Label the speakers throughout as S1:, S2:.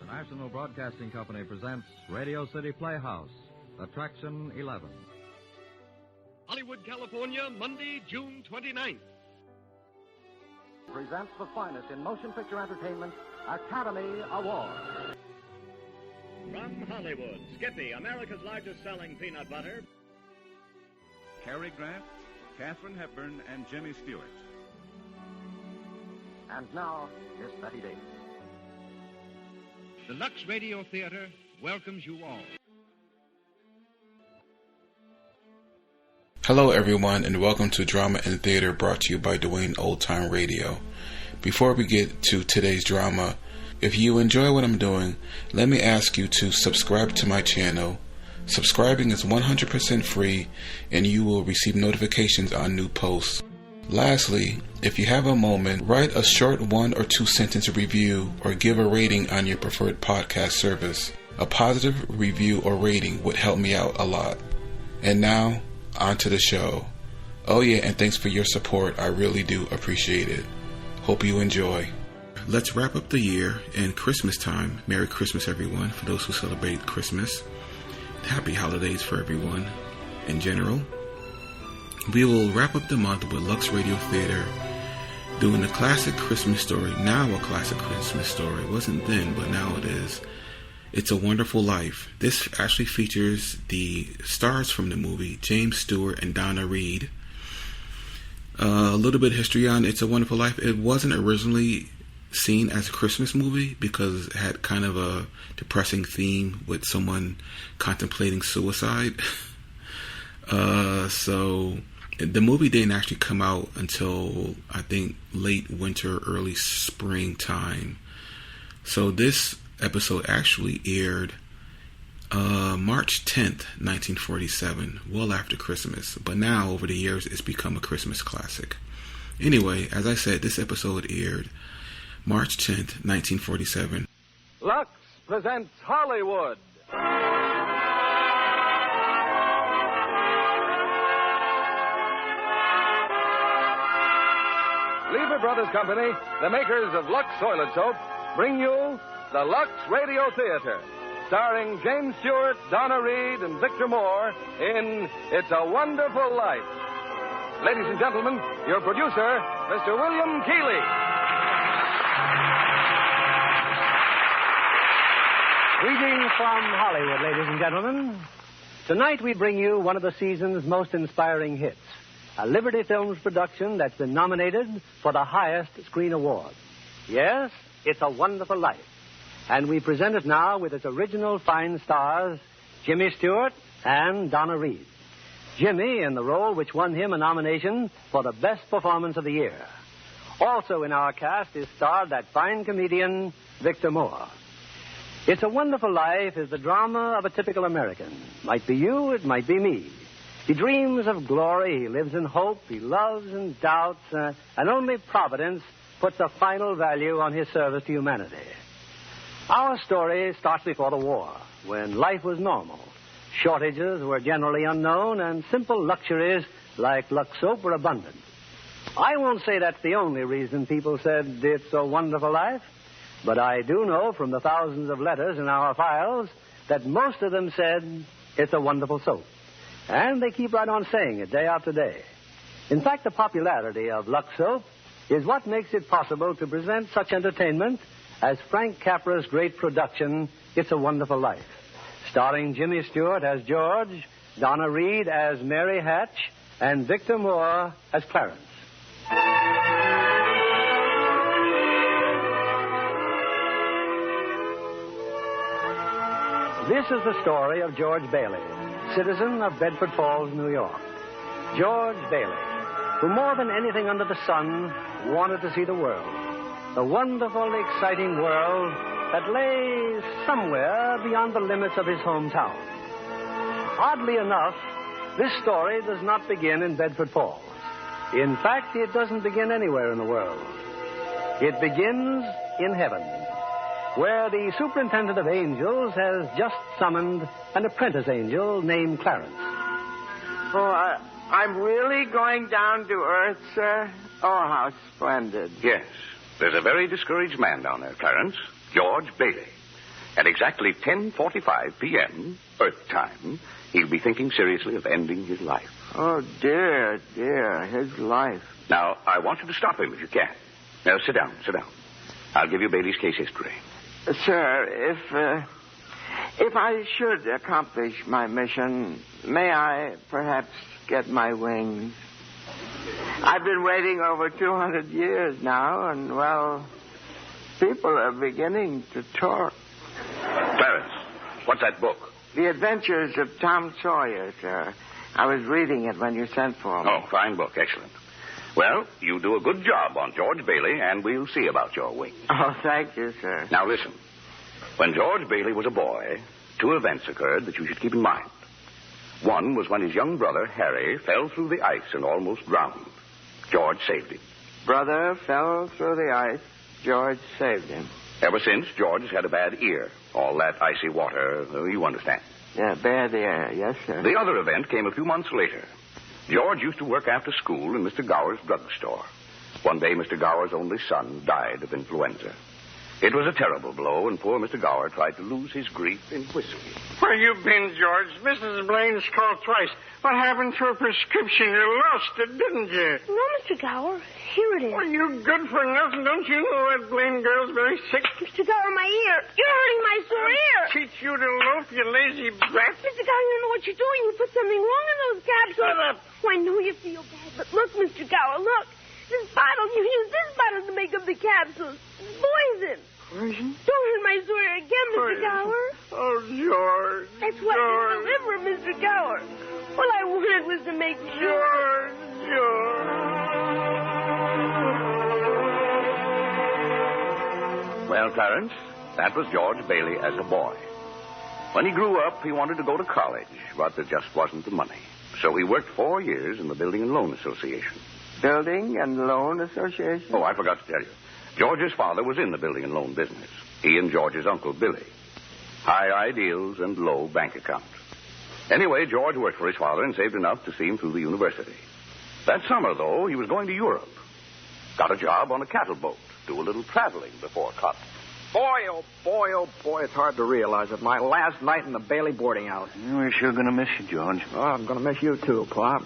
S1: National Broadcasting Company presents Radio City Playhouse, Attraction 11.
S2: Hollywood, California, Monday, June 29th.
S3: Presents the finest in motion picture entertainment, Academy Award.
S4: From Hollywood, Skippy, America's largest selling peanut butter.
S5: Cary Grant, Katharine Hepburn, and Jimmy Stewart.
S3: And now, Miss Betty Davis.
S2: The Lux Radio Theater welcomes you all.
S6: Hello everyone, and welcome to Drama and Theater, brought to you by Dwayne Old Time Radio. Before we get to today's drama, if you enjoy what I'm doing, let me ask you to subscribe to my channel. Subscribing is 100% free, and you will receive notifications on new posts. Lastly, if you have a moment, write a short 1 or 2 sentence review or give a rating on your preferred podcast service. A positive review or rating would help me out a lot. And now, on to the show. Oh yeah, and thanks for your support. I really do appreciate it. Hope you enjoy. Let's wrap up the year and Christmas time. Merry Christmas, everyone, for those who celebrate Christmas. Happy holidays for everyone in general. We will wrap up the month with Lux Radio Theater doing the classic Christmas story. Now a classic Christmas story. It wasn't then, but now it is. It's a Wonderful Life. This actually features the stars from the movie, James Stewart and Donna Reed. A little bit of history on It's a Wonderful Life. It wasn't originally seen as a Christmas movie because it had kind of a depressing theme with someone contemplating suicide. So the movie didn't actually come out until, I think, late winter, early springtime. So this episode actually aired March 10th, 1947, well after Christmas. But now, over the years, it's become a Christmas classic. Anyway, as I said, this episode aired March 10th, 1947.
S3: Lux presents Hollywood. Lever Brothers Company, the makers of Lux Toilet Soap, bring you the Lux Radio Theater, starring James Stewart, Donna Reed, and Victor Moore in It's a Wonderful Life. Ladies and gentlemen, your producer, Mr. William Keighley.
S7: Greetings from Hollywood, ladies and gentlemen. Tonight we bring you one of the season's most inspiring hits, a Liberty Films production that's been nominated for the highest screen award. Yes, It's a Wonderful Life. And we present it now with its original fine stars, Jimmy Stewart and Donna Reed. Jimmy in the role which won him a nomination for the best performance of the year. Also in our cast is starred that fine comedian, Victor Moore. It's a Wonderful Life is the drama of a typical American. Might be you, it might be me. He dreams of glory, he lives in hope, he loves and doubts, and only Providence puts a final value on his service to humanity. Our story starts before the war, when life was normal. Shortages were generally unknown, and simple luxuries like Lux soap were abundant. I won't say that's the only reason people said it's a wonderful life, but I do know from the thousands of letters in our files that most of them said it's a wonderful soap. And they keep right on saying it day after day. In fact, the popularity of Lux soap is what makes it possible to present such entertainment as Frank Capra's great production, It's a Wonderful Life, starring Jimmy Stewart as George, Donna Reed as Mary Hatch, and Victor Moore as Clarence. This is the story of George Bailey, citizen of Bedford Falls, New York. George Bailey, who more than anything under the sun wanted to see the world. The wonderful, exciting world that lay somewhere beyond the limits of his hometown. Oddly enough, this story does not begin in Bedford Falls. In fact, it doesn't begin anywhere in the world. It begins in heaven, where the superintendent of angels has just summoned an apprentice angel named Clarence.
S8: Oh, I'm really going down to Earth, sir? Oh, how splendid.
S9: Yes. There's a very discouraged man down there, Clarence. George Bailey. At exactly 10:45 p.m., Earth time, he'll be thinking seriously of ending his life.
S8: Oh, dear, his life.
S9: Now, I want you to stop him if you can. Now, sit down. I'll give you Bailey's case history.
S8: Sir, if I should accomplish my mission, may I perhaps get my wings? I've been waiting over 200 years now, and, well, people are beginning to talk.
S9: Clarence, what's that book?
S8: The Adventures of Tom Sawyer, sir. I was reading it when you sent for me.
S9: Oh, fine book. Excellent. Well, you do a good job on George Bailey, and we'll see about your wings.
S8: Oh, thank you, sir.
S9: Now, listen. When George Bailey was a boy, 2 events occurred that you should keep in mind. One was when his young brother, Harry, fell through the ice and almost drowned. George saved him.
S8: Brother fell through the ice. George saved him.
S9: Ever since, George has had a bad ear. All that icy water, you understand.
S8: Yeah, bad ear. Yes, sir.
S9: The other event came a few months later. George used to work after school in Mr. Gower's drugstore. One day, Mr. Gower's only son died of influenza. It was a terrible blow, and poor Mr. Gower tried to lose his grief in whiskey.
S10: Where you been, George? Mrs. Blaine's called twice. What happened to her prescription? You lost it, didn't you?
S11: No, Mr. Gower. Here it is.
S10: Well, you good for nothing. Don't you know that Blaine girl's very sick?
S11: Mr. Gower, my ear. You're hurting my sore ear.
S10: Teach you to loaf, you lazy brat.
S11: Mr. Gower, you don't know what you're doing. You put something wrong in those capsules.
S10: Shut up.
S11: Oh, I know you feel bad, but look, Mr. Gower, look. This bottle, you use this bottle to make up the capsules. It's poison.
S10: Poison?
S11: Don't hurt my sore ear again, Mr. Gower.
S10: Oh, George.
S11: That's what
S10: George.
S11: is the liver, Mr. Gower. All I wanted was to make
S10: George.
S9: Well, Clarence, that was George Bailey as a boy. When he grew up, he wanted to go to college, but there just wasn't the money. So he worked 4 years in the Building and Loan Association.
S8: Building and Loan Association?
S9: Oh, I forgot to tell you. George's father was in the building and loan business. He and George's uncle, Billy. High ideals and low bank accounts. Anyway, George worked for his father and saved enough to see him through the university. That summer, though, he was going to Europe. Got a job on a cattle boat. Do a little traveling before college.
S12: Boy, it's hard to realize it. My last night in the Bailey boarding house.
S13: We're sure going to miss you, George.
S12: Oh, I'm going to miss you, too, Pop.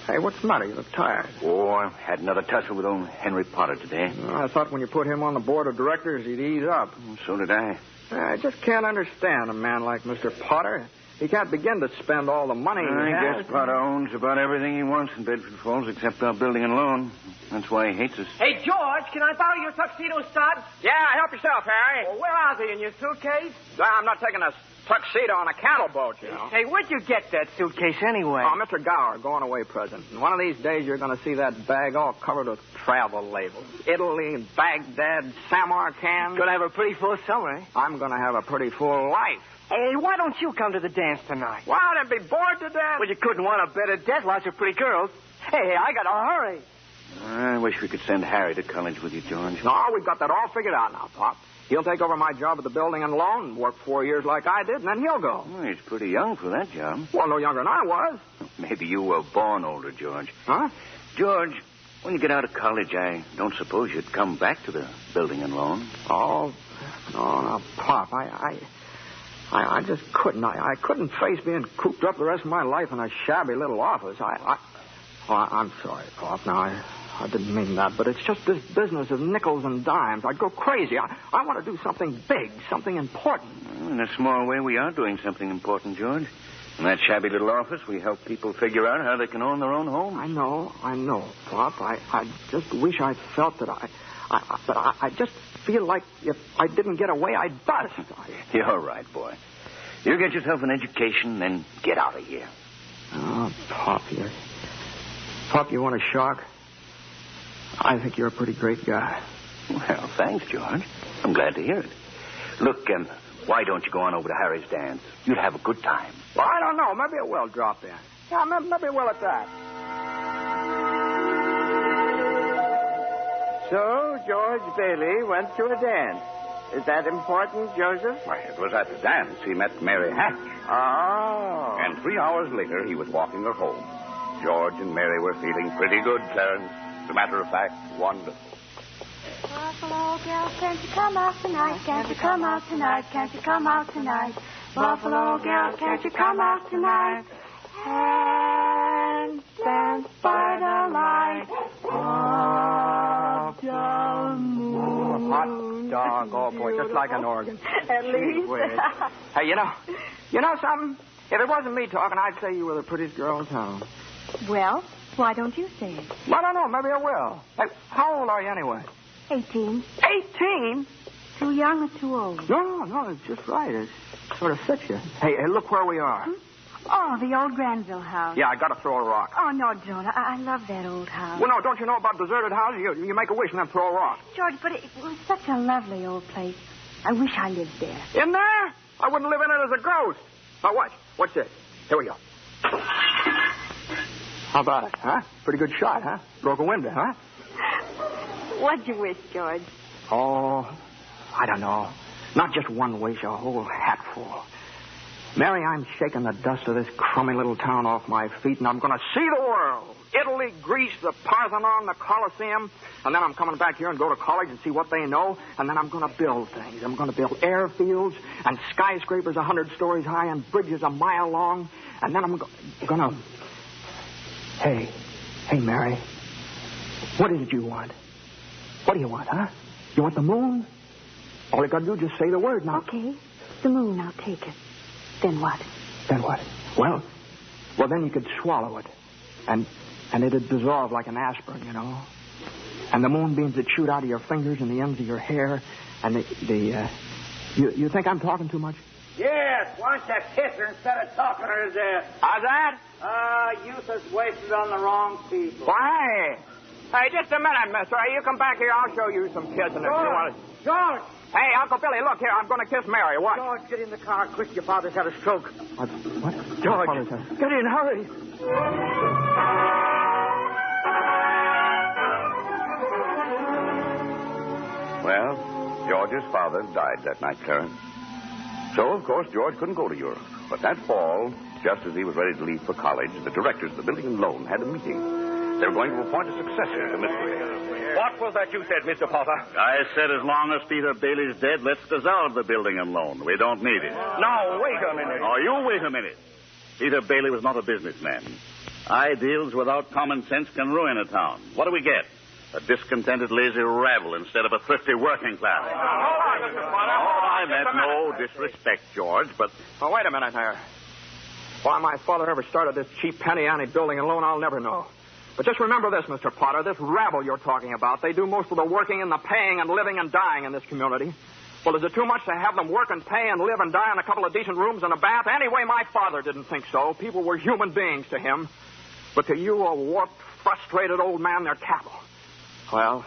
S12: Hey, what's the matter? You look tired.
S13: Oh, I had another tussle with old Henry Potter today.
S12: I thought when you put him on the board of directors, he'd ease up.
S13: So did I.
S12: I just can't understand a man like Mr. Potter. He can't begin to spend all the money he
S13: I
S12: has.
S13: guess Potter owns about everything he wants in Bedford Falls except our building and loan. That's why he hates us.
S14: Hey, George, can I borrow your tuxedo studs?
S12: Yeah, help yourself, Harry.
S14: Well, where are they, in your suitcase?
S12: I'm not taking a tuxedo on a cattle boat, you know.
S14: Hey, where'd you get that suitcase anyway?
S12: Oh, Mr. Gower, going away present. And one of these days you're going to see that bag all covered with travel labels. Italy, Baghdad, Samarkand.
S14: Gonna have a pretty full summer, eh?
S12: I'm going to have a pretty full life.
S14: Hey, why don't you come to the dance tonight?
S12: Well, I'd be bored to death.
S14: Well, you couldn't want a better death. Lots of pretty girls. Hey, I got to hurry.
S13: I wish we could send Harry to college with you, George.
S12: No, we've got that all figured out now, Pop. He'll take over my job at the building and loan, work 4 years like I did, and then he'll go.
S13: Oh, he's pretty young for that job.
S12: Well, no younger than I was.
S13: Maybe you were born older, George.
S12: Huh?
S13: George, when you get out of college, I don't suppose you'd come back to the building and loan.
S12: Oh, no, Pop, I just couldn't. I couldn't face being cooped up the rest of my life in a shabby little office. I'm sorry, Pop. Now, I didn't mean that, but it's just this business of nickels and dimes. I'd go crazy. I want to do something big, something important.
S13: Well, in a small way, we are doing something important, George. In that shabby little office, we help people figure out how they can own their own home.
S12: I know, Pop. I just wish I felt that but I just feel like if I didn't get away, I'd bust.
S13: You're right, boy. You get yourself an education, then get out of here.
S12: Oh, Pop, you want a shock? I think you're a pretty great guy.
S13: Well, thanks, George. I'm glad to hear it. Look, why don't you go on over to Harry's dance? You'd have a good time.
S12: Well, I don't know. Maybe it will drop in. Yeah, maybe it will at that.
S8: So, George Bailey went to a dance. Is that important, Joseph?
S9: Why, it was at the dance he met Mary Hatch.
S8: Oh.
S9: And 3 hours later, he was walking her home. George and Mary were feeling pretty good, Clarence. As a matter of fact, wonderful.
S15: Buffalo girl, can't you come out tonight? Can't you come out tonight? Can't you come out tonight? Buffalo girl, can't you come out tonight? And stand by the light of the moon.
S12: Hot dog, oh boy, just like an organ.
S15: At least.
S12: Hey, you know something? If it wasn't me talking, I'd say you were the prettiest girl in town.
S15: Well, why don't you say it?
S12: Well, I don't know. Maybe I will. Hey, how old are you anyway?
S15: 18.
S12: 18?
S15: Too young or too old?
S12: No, it's just right. It sort of fits you. Hey, look where we are.
S15: Oh, the old Granville house.
S12: Yeah, I got to throw a rock.
S15: Oh, no, Jonah. I love that old house.
S12: Well, no, don't you know about deserted houses? You make a wish and then throw a rock.
S15: George, but it was such a lovely old place. I wish I lived there.
S12: In there? I wouldn't live in it as a ghost. Now, watch. What's this? Here we go. How about it, huh? Pretty good shot, huh? Broke a window, huh?
S15: What'd you wish, George?
S12: Oh, I don't know. Not just one wish, a whole hatful. Mary, I'm shaking the dust of this crummy little town off my feet, and I'm going to see the world. Italy, Greece, the Parthenon, the Colosseum. And then I'm coming back here and go to college and see what they know. And then I'm going to build things. I'm going to build airfields and skyscrapers 100 stories high and bridges a mile long. And then I'm going to... Hey, Mary. What is it you want? What do you want, huh? You want the moon? All you got to do is just say the word now.
S15: Okay. The moon, I'll take it. Then what?
S12: Then what? Well, then you could swallow it. And it'd dissolve like an aspirin, you know. And the moonbeams would shoot out of your fingers and the ends of your hair. And you think I'm talking too much?
S14: Yes, why don't you kiss her instead of talking her to death?
S12: How's that?
S14: Youth is wasted on the wrong people.
S12: Why? Hey, just a minute, mister. You come back here, I'll show you some kissing if you want to.
S14: George!
S12: Hey, Uncle Billy, look here. I'm going to kiss Mary. What?
S14: George, get in the car quick. Your father's had a stroke.
S12: What?
S14: George, get in, hurry.
S9: Well, George's father died that night, Clarence. So, of course, George couldn't go to Europe. But that fall, just as he was ready to leave for college, the directors of the building and loan had a meeting. They were going to appoint a successor to Mr. Hale.
S16: What was that you said, Mr. Potter?
S13: I said as long as Peter Bailey's dead, let's dissolve the building and loan. We don't need it.
S16: No, wait a minute.
S13: Oh, you wait a minute. Peter Bailey was not a businessman. Ideals without common sense can ruin a town. What do we get? A discontented, lazy rabble instead of a thrifty working class.
S12: Hold on, Mr. Potter.
S13: I meant no disrespect, George, but...
S12: Oh, wait a minute there. Why my father ever started this cheap penny-ante building and loan, I'll never know. But just remember this, Mr. Potter, this rabble you're talking about, they do most of the working and the paying and living and dying in this community. Well, is it too much to have them work and pay and live and die in a couple of decent rooms and a bath? Anyway, my father didn't think so. People were human beings to him. But to you, a warped, frustrated old man, they're cattle. Well,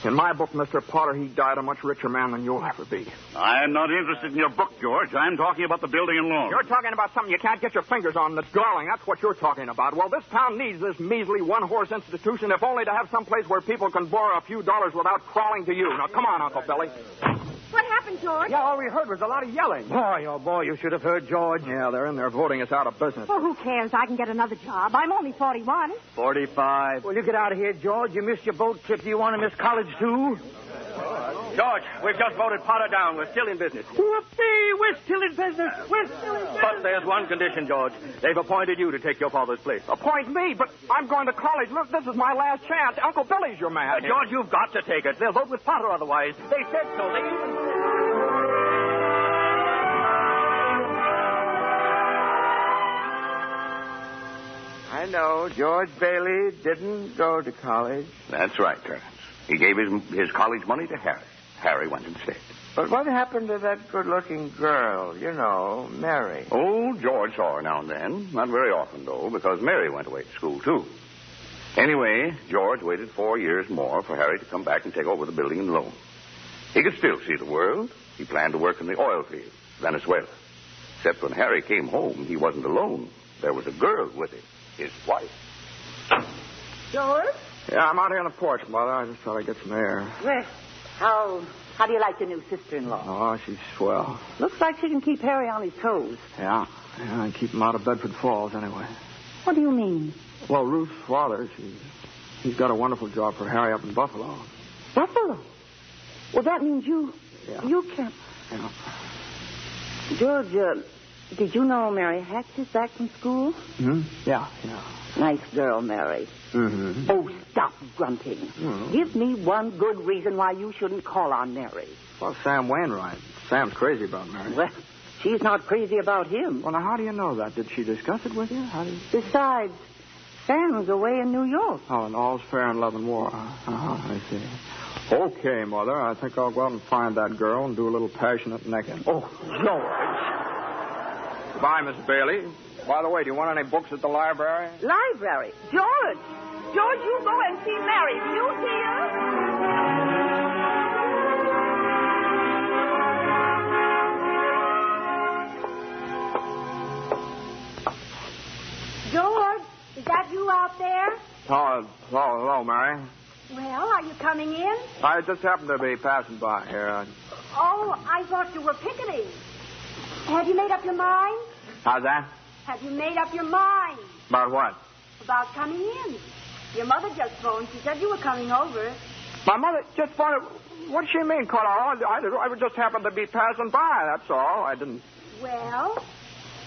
S12: in my book, Mr. Potter, he died a much richer man than you'll ever be.
S13: I'm not interested in your book, George. I'm talking about the building and loan.
S12: You're talking about something you can't get your fingers on that's galling. That's what you're talking about. Well, this town needs this measly one-horse institution, if only to have some place where people can borrow a few dollars without crawling to you. Now, come on, Uncle Billy.
S15: What happened, George?
S12: Yeah, all we heard was a lot of yelling. Boy, you should have heard George. Yeah, they're in there voting us out of business.
S15: Well, who cares? I can get another job. I'm only 41.
S14: 45. Well, you get out of here, George. You missed your boat trip. Do you want to miss college, too?
S16: George, we've just voted Potter down. We're still in business.
S14: Whoopee! We're still in business. We're still in business.
S16: But there's one condition, George. They've appointed you to take your father's place.
S12: Appoint me? But I'm going to college. Look, this is my last chance. Uncle Billy's your man.
S16: George, you've got to take it. They'll vote with Potter otherwise. They said so. They even...
S8: I know. George Bailey didn't go to college.
S9: That's right, Clarence. He gave his college money to Harry. Harry went instead.
S8: But what happened to that good-looking girl, you know, Mary?
S9: Oh, George saw her now and then. Not very often, though, because Mary went away to school, too. Anyway, George waited 4 years more for Harry to come back and take over the building and loan. He could still see the world. He planned to work in the oil fields, Venezuela. Except when Harry came home, he wasn't alone. There was a girl with him, his wife.
S15: George?
S12: Yeah, I'm out here on the porch, Mother. I just thought I'd get some air.
S15: Well, how do you like your new sister-in-law?
S12: Oh, she's swell.
S15: Looks like she can keep Harry on his toes.
S12: Yeah, and keep him out of Bedford Falls anyway.
S15: What do you mean?
S12: Well, Ruth's father, he's got a wonderful job for Harry up in Buffalo.
S15: Buffalo?
S17: Well, that means you can't.
S12: Yeah.
S17: George, did you know Mary Hatch is back from school?
S12: Hmm? Yeah.
S17: Nice girl, Mary.
S12: Mm-hmm.
S17: Oh, stop grunting.
S12: Mm-hmm.
S17: Give me one good reason why you shouldn't call on Mary.
S12: Well, Sam Wainwright. Sam's crazy about Mary.
S17: Well, she's not crazy about him.
S12: Well, now, how do you know that? Did she discuss it with you?
S17: Besides, Sam's away in New York.
S12: Oh, and all's fair in love and war. I see. Okay, Mother. I think I'll go out and find that girl and do a little passionate necking.
S17: Oh, George.
S12: Bye, Miss Bailey. By the way, do you want any books at the library?
S17: Library? George, you go and see Mary. Do you see her?
S15: George, is that you out there?
S12: Hello, Mary.
S15: Well, are you coming in?
S12: I just happened to be passing by here.
S15: Oh, I thought you were picketing. Have you made up your mind?
S12: How's that?
S15: Have you made up your mind
S12: About what?
S15: about coming in? Your mother just phoned. She said you were coming over.
S12: My mother just wanted... What does she mean, Carl? I just happened to be passing by, that's all. I didn't...
S15: Well?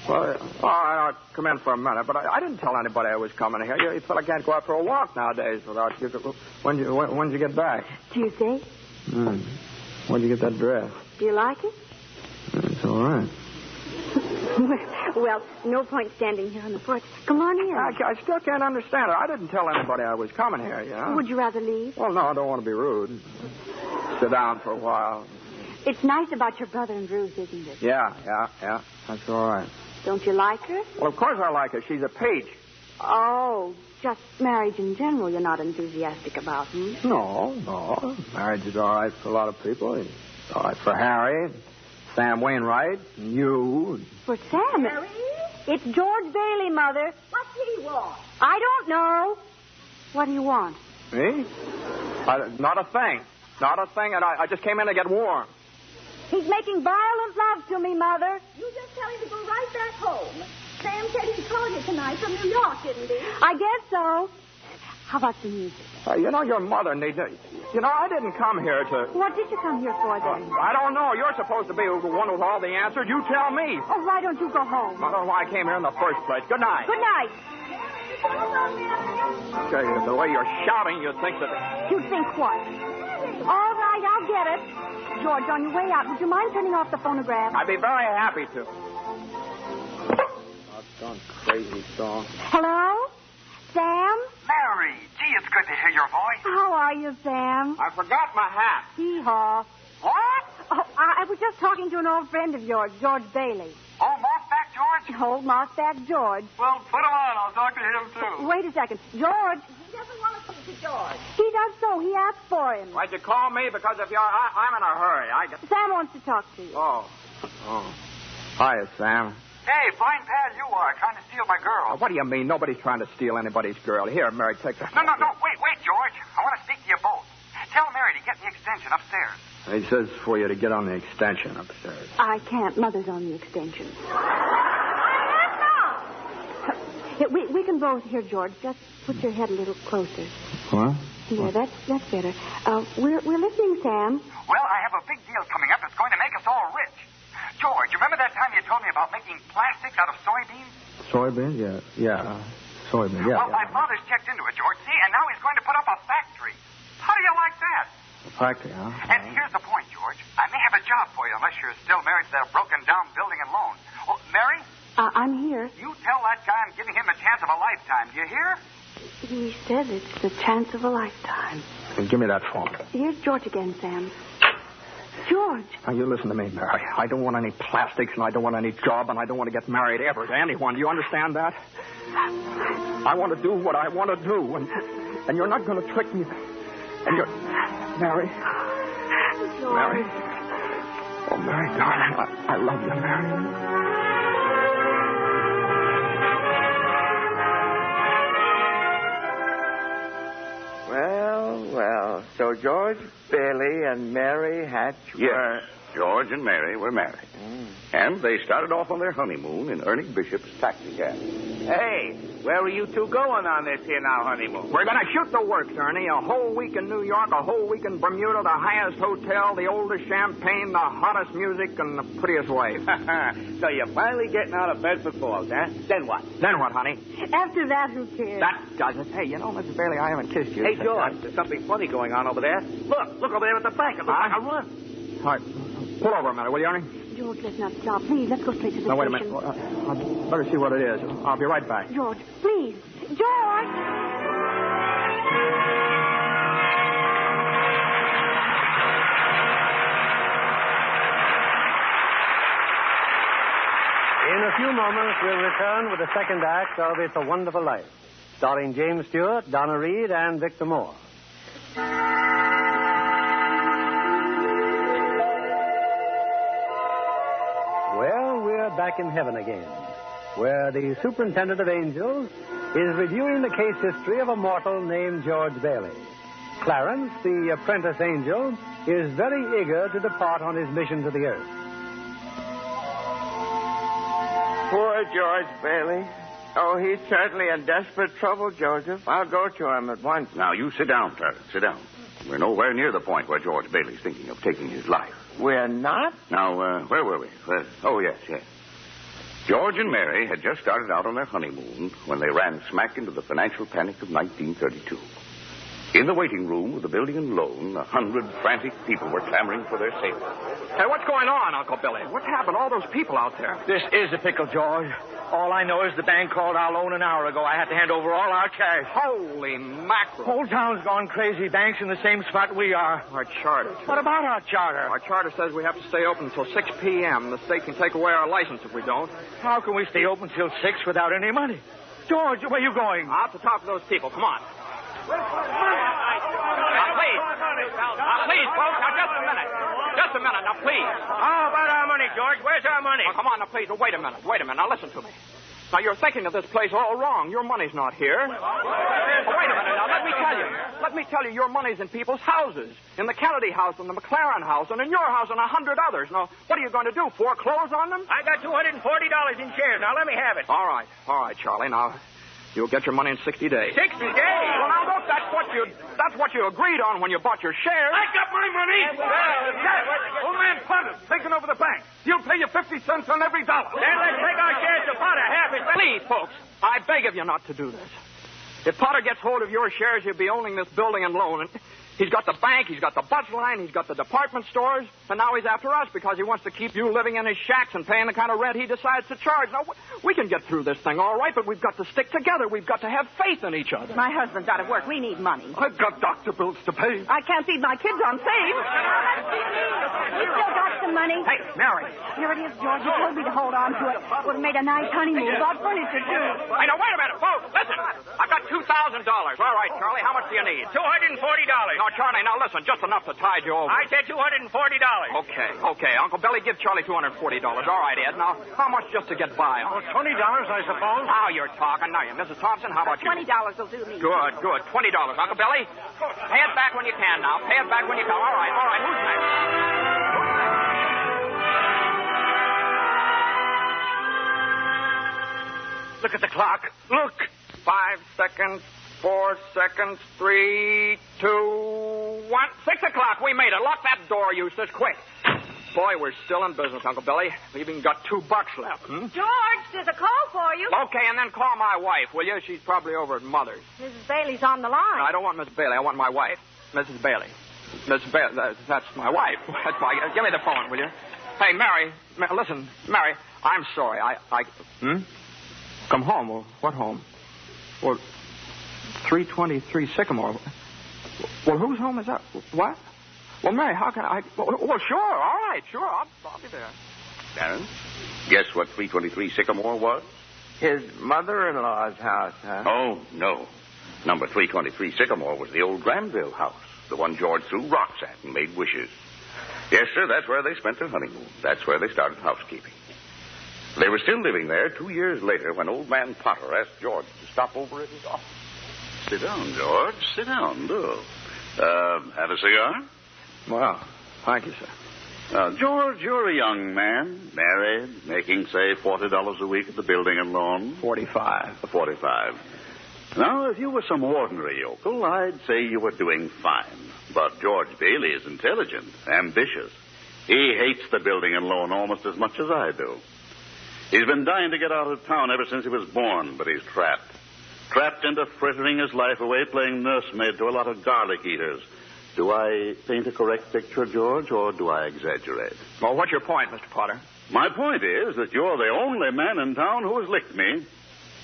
S12: Well, I'll come in for a minute, but I didn't tell anybody I was coming here. You fella can't go out for a walk nowadays without... When'd you get back?
S15: Tuesday.
S12: When'd you get that dress?
S15: Do you like it?
S12: It's all right.
S15: Well, no point standing here on the porch. Come on in.
S12: I still can't understand it. I didn't tell anybody I was coming here, you know.
S15: Would you rather leave?
S12: Well, no, I don't want to be rude. Sit down for a while.
S15: It's nice about your brother and Ruth, isn't it?
S12: Yeah. That's all right.
S15: Don't you like her?
S12: Well, of course I like her. She's a peach.
S15: Oh, just marriage in general you're not enthusiastic about, hmm?
S12: No. Marriage is all right for a lot of people. It's all right for Harry, Sam Wainwright, and you.
S15: For Sam?
S11: Harry?
S15: It's George Bailey, Mother.
S11: What's he want?
S15: I don't know. What do you want?
S12: Me? Not a thing. Not a thing, and I just came in to get warm.
S15: He's making violent love to me, Mother.
S11: You just tell him to go right back home. Sam said he called you tonight from New York, didn't he?
S15: I guess so. How about the music?
S12: Your mother needs it. I didn't come here to...
S15: What did you come here for, then?
S12: I don't know. You're supposed to be the one with all the answers. You tell me.
S15: Oh, why don't you go home?
S12: I don't know why I came here in the first place. Good night.
S15: Good night.
S12: Okay, the way you're shouting, you think that...
S15: You think what? All right, I'll get it. George, on your way out, would you mind turning off the phonograph?
S12: I'd be very happy to. Doggone crazy song.
S15: Hello? Sam?
S18: Mary, gee, it's good to hear your voice.
S15: How are you, Sam?
S12: I forgot my hat.
S15: Hee-haw.
S18: What?
S15: Oh, I was just talking to an old friend of yours, George Bailey.
S18: Oh, Mossback George?
S15: Old Mossback George.
S18: Well, put him on. I'll talk to him, too.
S15: Wait a second. George.
S11: He doesn't want to speak to George.
S15: He does so. He asked for him.
S12: Why'd you call me? Because if I'm in a hurry.
S15: Sam wants to talk to you.
S12: Oh. Hiya, Sam.
S18: Hey, fine pal you are, trying to steal my girl.
S12: What do you mean? Nobody's trying to steal anybody's girl. Here, Mary, take her.
S18: No. Wait, George. I want to speak to you both. Tell Mary to get the extension upstairs.
S12: He says for you to get on the extension upstairs.
S15: I can't. Mother's on the extension. We can both hear, George. Just put your head a little closer.
S12: What?
S15: Yeah, that's better. We're listening, Sam.
S18: Well, I have a big deal coming up that's going to make us all rich. George, you remember that time you told me about making plastics out of soybeans?
S12: Soybeans? Yeah. Soybeans, yeah.
S18: Well, my father's checked into it, George, see, and now he's going to put up a factory. How do you like that?
S12: A factory, huh?
S18: And here's the point, George. I may have a job for you unless you're still married to that broken-down building and loan. Oh, Mary?
S15: I'm here.
S18: You tell that guy I'm giving him a chance of a lifetime. Do you hear?
S15: He says it's the chance of a lifetime.
S12: Give me that phone.
S15: Here's George again, Sam. George.
S12: Now, you listen to me, Mary. I don't want any plastics, and I don't want any job, and I don't want to get married ever to anyone. Do you understand that? I want to do what I want to do, and you're not going to trick me. And you're... Mary.
S15: George.
S12: Mary. Oh, Mary, darling, I love you, Mary.
S8: Well. So, George, Bailey and Mary Hatch were...
S9: Yes, George and Mary were married. And they started off on their honeymoon in Ernie Bishop's taxi cab.
S16: Hey, where are you two going on this here now honeymoon?
S12: We're going to shoot the works, Ernie. A whole week in New York, a whole week in Bermuda, the highest hotel, the oldest champagne, the hottest music, and the prettiest wife.
S16: So you're finally getting out of Bedford Falls, huh? Then what?
S12: Then what, honey?
S11: After that, who cares?
S12: That does it. Hey, you know, Mrs. Bailey, I haven't kissed you.
S16: Hey, George, there's something funny going on over there. Look over there at the bank. It looks like a run.
S12: All right, pull over a minute, will you, Ernie?
S11: George, let's not stop. Please, let's go straight to the
S12: No, wait a
S11: station.
S12: minute. I'd better see what it is. I'll be right back.
S11: George, please. George!
S7: In a few moments, we'll return with the second act of It's a Wonderful Life, starring James Stewart, Donna Reed, and Victor Moore. Well, we're back in heaven again, where the superintendent of angels is reviewing the case history of a mortal named George Bailey. Clarence, the apprentice angel, is very eager to depart on his mission to the earth.
S8: Poor George Bailey. Oh, he's certainly in desperate trouble, Joseph. I'll go to him at once.
S9: Now, you sit down, Clarence. Sit down. We're nowhere near the point where George Bailey's thinking of taking his life.
S8: We're not?
S9: Now, where were we? Oh, yes. George and Mary had just started out on their honeymoon when they ran smack into the financial panic of 1932. In the waiting room of the building and loan, 100 frantic people were clamoring for their safety.
S12: Hey, what's going on, Uncle Billy? What happened to all those people out there?
S16: This is a pickle, George. All I know is the bank called our loan an hour ago. I had to hand over all our cash.
S12: Holy mackerel.
S16: Whole town's gone crazy. Bank's in the same spot we are.
S12: Our charter.
S16: What about our charter?
S12: Our charter says we have to stay open until 6 p.m. The state can take away our license if we don't.
S16: How can we stay open till 6 without any money? George, where are you going?
S12: Out to talk to those people. Come on. Now, please, folks. Now, just a minute. Just a minute. Now, please.
S16: How about our money, George? Where's our money?
S12: Oh, come on, now, please. Wait a minute. Now, listen to me. Now, you're thinking of this place all wrong. Your money's not here. Wait a minute now. Let me tell you, your money's in people's houses. In the Kennedy house, in the McLaren house, and in your house, and 100 others. Now, what are you going to do? Foreclose on them?
S16: I got $240 in shares. Now, let me have it.
S12: All right, Charlie. Now, you'll get your money in 60 days.
S16: 60 days?
S12: Well, now, look, that's what you agreed on when you bought your shares.
S16: I got my money.
S12: Old man Potter, taking over the bank. He'll pay you 50 cents on every dollar.
S16: Then let's take our shares to Potter. Half his...
S12: Please, folks, I beg of you not to do this. If Potter gets hold of your shares, he'll be owning this building and loan. And he's got the bank, he's got the bus line, he's got the department stores, and now he's after us because he wants to keep you living in his shacks and paying the kind of rent he decides to charge. Now, we can get through this thing all right, but we've got to stick together. We've got to have faith in each other.
S17: My husband's out of work. We need money.
S12: I've got doctor bills to pay.
S17: I can't feed my kids on save. We still got some money.
S12: Hey, Mary.
S17: Here it is, George. You told me to hold on to it. Would have made a nice honeymoon. Bought furniture, too.
S12: Hey, now, wait a minute, folks. Listen. I've got $2,000. All right, Charlie, how much do you need?
S16: $240.
S12: No, Charlie, now listen, just enough to tide you over.
S16: I said $240.
S12: Okay. Uncle Billy, give Charlie $240. All right, Ed. Now, how much just to get by on?
S16: $20, I suppose.
S12: Now you're talking. Now, Mrs. Thompson, how about you?
S17: $20 will do me.
S12: Good. $20. Uncle Billy, pay it back when you can now. Pay it back when you can. All right. Who's next?
S16: Look at the clock. Look.
S12: 5 seconds, 4 seconds, 3, 2, 1. 6 o'clock. We made it. Lock that door, Eustace, quick. Boy, we're still in business, Uncle Billy. We've even got $2 left.
S17: George, there's a call for you.
S12: Okay, and then call my wife, will you? She's probably over at Mother's.
S17: Mrs. Bailey's on the line.
S12: No, I don't want Miss Bailey. I want my wife, Mrs. Bailey. Mrs. Bailey, that's my wife. That's my... Give me the phone, will you? Hey, Mary, listen, Mary, I'm sorry. Come home. Well, what home? Well, 323 Sycamore. Well, whose home is that? What? Well, Mary, how can I... Well, sure. All right, sure. I'll be there.
S9: Clarence, guess what 323 Sycamore was?
S8: His mother-in-law's house, huh?
S9: Oh, no. Number 323 Sycamore was the old Granville house, the one George threw rocks at and made wishes. Yes, sir, that's where they spent their honeymoon. That's where they started housekeeping. They were still living there 2 years later when old man Potter asked George to stop over at his office.
S13: Sit down, George. Sit down, do. Have a cigar?
S12: Well, thank you, sir.
S13: George, you're a young man, married, making, say, $40 a week at the building and loan.
S12: 45.
S13: 45. Now, if you were some ordinary yokel, I'd say you were doing fine. But George Bailey is intelligent, ambitious. He hates the building and loan almost as much as I do. He's been dying to get out of town ever since he was born, but he's trapped. Trapped into frittering his life away playing nursemaid to a lot of garlic eaters. Do I paint a correct picture, George, or do I exaggerate?
S12: Well, what's your point, Mr. Potter?
S13: My point is that you're the only man in town who has licked me.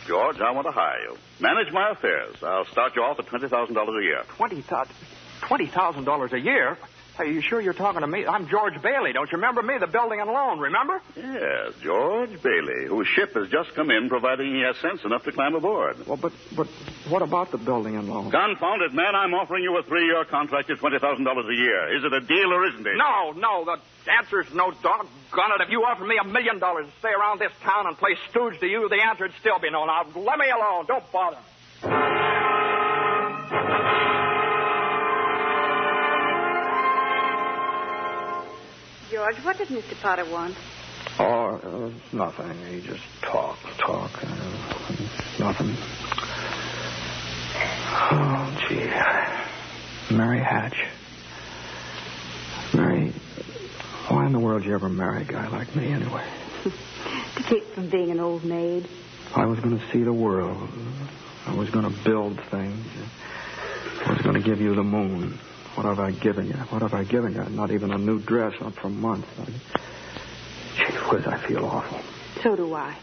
S13: George, I want to hire you. Manage my affairs. I'll start you off at $20,000 a year.
S12: $20,000 a year? Are you sure you're talking to me? I'm George Bailey. Don't you remember me? The building and loan, remember?
S13: Yes, George Bailey, whose ship has just come in, providing he has sense enough to climb aboard.
S12: Well, but what about the building and loan?
S13: Confound it, man. I'm offering you a 3-year contract at $20,000 a year. Is it a deal or isn't it?
S12: No. The answer's no, doggone it. If you offered me $1 million to stay around this town and play stooge to you, the answer'd still be no. Now, let me alone. Don't bother.
S15: George, what did Mr. Potter want?
S12: Oh, nothing. He just talk. Nothing. Oh, gee. Mary Hatch. Mary, why in the world did you ever marry a guy like me anyway?
S15: To keep from being an old maid.
S12: I was going to see the world. I was going to build things. I was going to give you the moon. What have I given you? Not even a new dress, not for months. Gee whiz, I feel awful.
S15: So do I.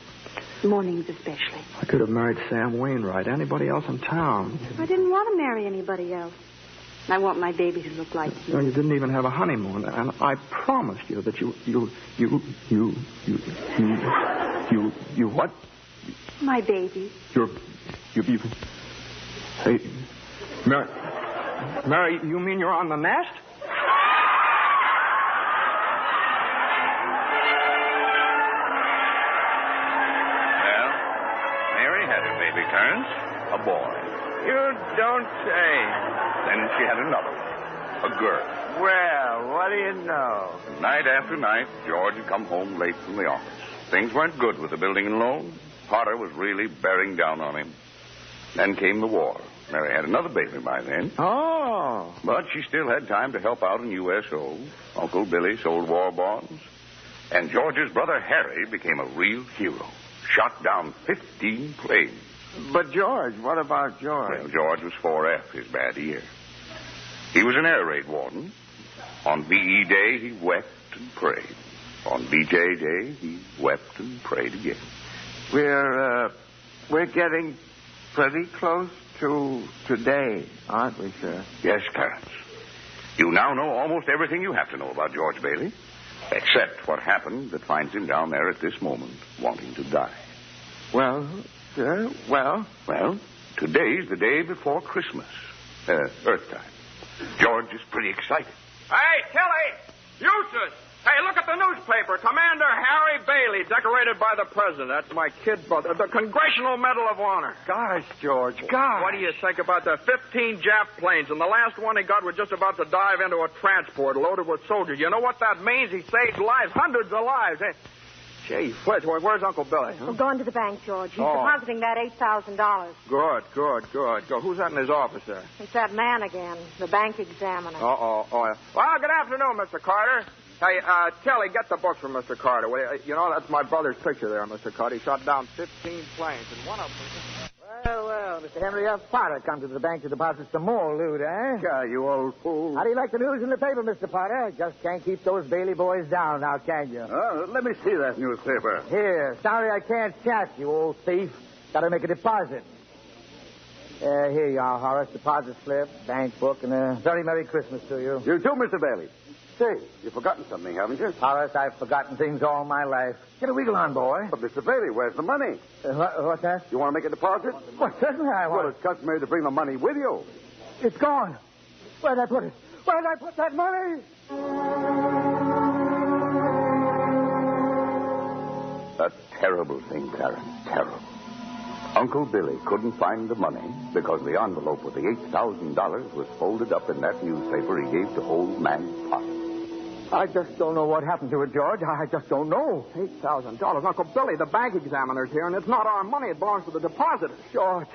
S15: Mornings especially.
S12: I could have married Sam Wainwright, anybody else in town.
S15: I didn't want to marry anybody else. I want my baby to look like you.
S12: No, you didn't even have a honeymoon, and I promised you that you what?
S15: My baby.
S12: You. Hey, Mary, you mean you're on the nest?
S9: Well, Mary had her baby turns, a boy.
S8: You don't say.
S9: Then she had another one, a girl.
S8: Well, what do you know?
S9: Night after night, George had come home late from the office. Things weren't good with the building and loan. Potter was really bearing down on him. Then came the war. Mary had another baby by then.
S8: Oh.
S9: But she still had time to help out in USO. Uncle Billy sold war bonds. And George's brother Harry became a real hero. Shot down 15 planes.
S8: But George, what about George?
S9: Well, George was 4F, his bad year. He was an air raid warden. On BE day, he wept and prayed. On BJ day, he wept and prayed again.
S8: We're getting pretty close to today, aren't we, sir?
S9: Yes, Clarence. You now know almost everything you have to know about George Bailey, except what happened that finds him down there at this moment, wanting to die.
S8: Well, sir, well,
S9: today's the day before Christmas, Earth time. George is pretty excited.
S12: Hey, Tilly! Eustace! Hey, look at the newspaper. Commander Harry Bailey, decorated by the president. That's my kid brother. The Congressional Medal of Honor.
S8: Gosh, George, gosh.
S12: What do you think about the 15 Jap planes? And the last one he got was just about to dive into a transport loaded with soldiers. You know what that means? He saved lives, hundreds of lives. Hey, gee, where's Uncle Billy? Huh?
S15: We're going to the bank, George. He's depositing that $8,000.
S12: Good. Who's that in his office there?
S15: It's that man again, the bank examiner.
S12: Oh, yeah. Well, good afternoon, Mr. Carter. Hey, Telly, get the books from Mr. Carter. You know, that's my brother's picture there, Mr. Carter. He shot down 15 planes, and one of them...
S14: Well, Mr. Henry F. Potter come to the bank to deposit some more loot, eh?
S9: Yeah, you old fool.
S14: How do you like the news in the paper, Mr. Potter? Just can't keep those Bailey boys down now, can you?
S9: Let me see that newspaper.
S14: Here, sorry I can't chat, you old thief. Got to make a deposit. Here you are, Horace. Deposit slip, bank book, and a very Merry Christmas to you.
S9: You too, Mr. Bailey. Say, you've forgotten something, haven't you?
S14: Horace, I've forgotten things all my life. Get a wiggle on, boy.
S9: But, Mr. Bailey, where's the money?
S14: What's that?
S9: You want to make a deposit?
S14: Well, certainly I want.
S9: Well, it's customary to bring the money with you.
S14: It's gone. Where'd I put it? Where'd I put that money?
S9: A terrible thing, Clarence. Terrible. Uncle Billy couldn't find the money because the envelope with the $8,000 was folded up in that newspaper he gave to old man Potter.
S12: I just don't know what happened to it, George. I just don't know. $8,000. Uncle Billy, the bank examiner's here, and it's not our money. It belongs to the depositor.
S14: George,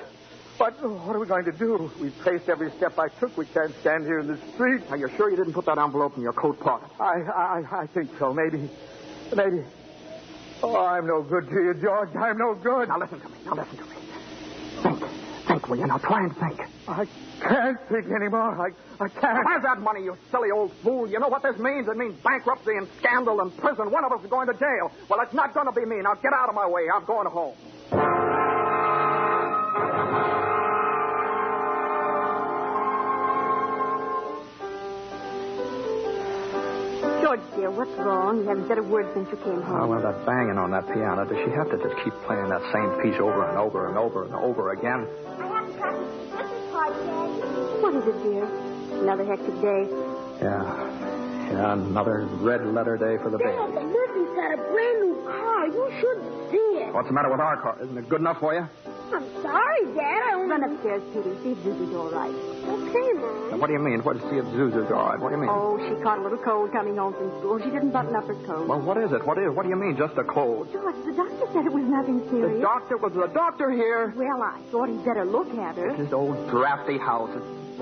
S14: what are we going to do? We've traced every step I took. We can't stand here in the street.
S12: Are you sure you didn't put that envelope in your coat pocket?
S14: I think so. Maybe. Oh, I'm no good to you, George. I'm no good.
S12: Now listen to me. Think, will you? Now try and think.
S14: I can't think anymore. I can't.
S12: Where's that money, you silly old fool? You know what this means? It means bankruptcy and scandal and prison. One of us is going to jail. Well, it's not going to be me. Now get out of my way. I'm going home.
S15: George, dear, what's wrong? You haven't said a word since you came home.
S12: Oh, well, that banging on that piano. Does she have to just keep playing that same piece over and over and over and over again?
S15: I haven't practiced Christmas card, Daddy. What is it, dear? Another hectic day.
S12: Yeah, another red letter day for the baby.
S11: Dad, Murphy's got a brand new car. You should see it.
S12: What's the matter with our car? Isn't it good enough for you?
S11: I'm sorry, Dad. I only...
S15: Run upstairs, Petey. See if Zuzu's all right.
S11: Okay, Mom.
S12: Now, what do you mean? What, see if Zuzu's all right? What do you mean?
S15: Oh, she caught a little cold coming home from school. She didn't button up her coat.
S12: Well, what is it? What do you mean, just a cold?
S15: George, the doctor said it was nothing serious.
S12: Was the doctor here?
S15: Well, I thought he'd better look at her.
S12: This old drafty house.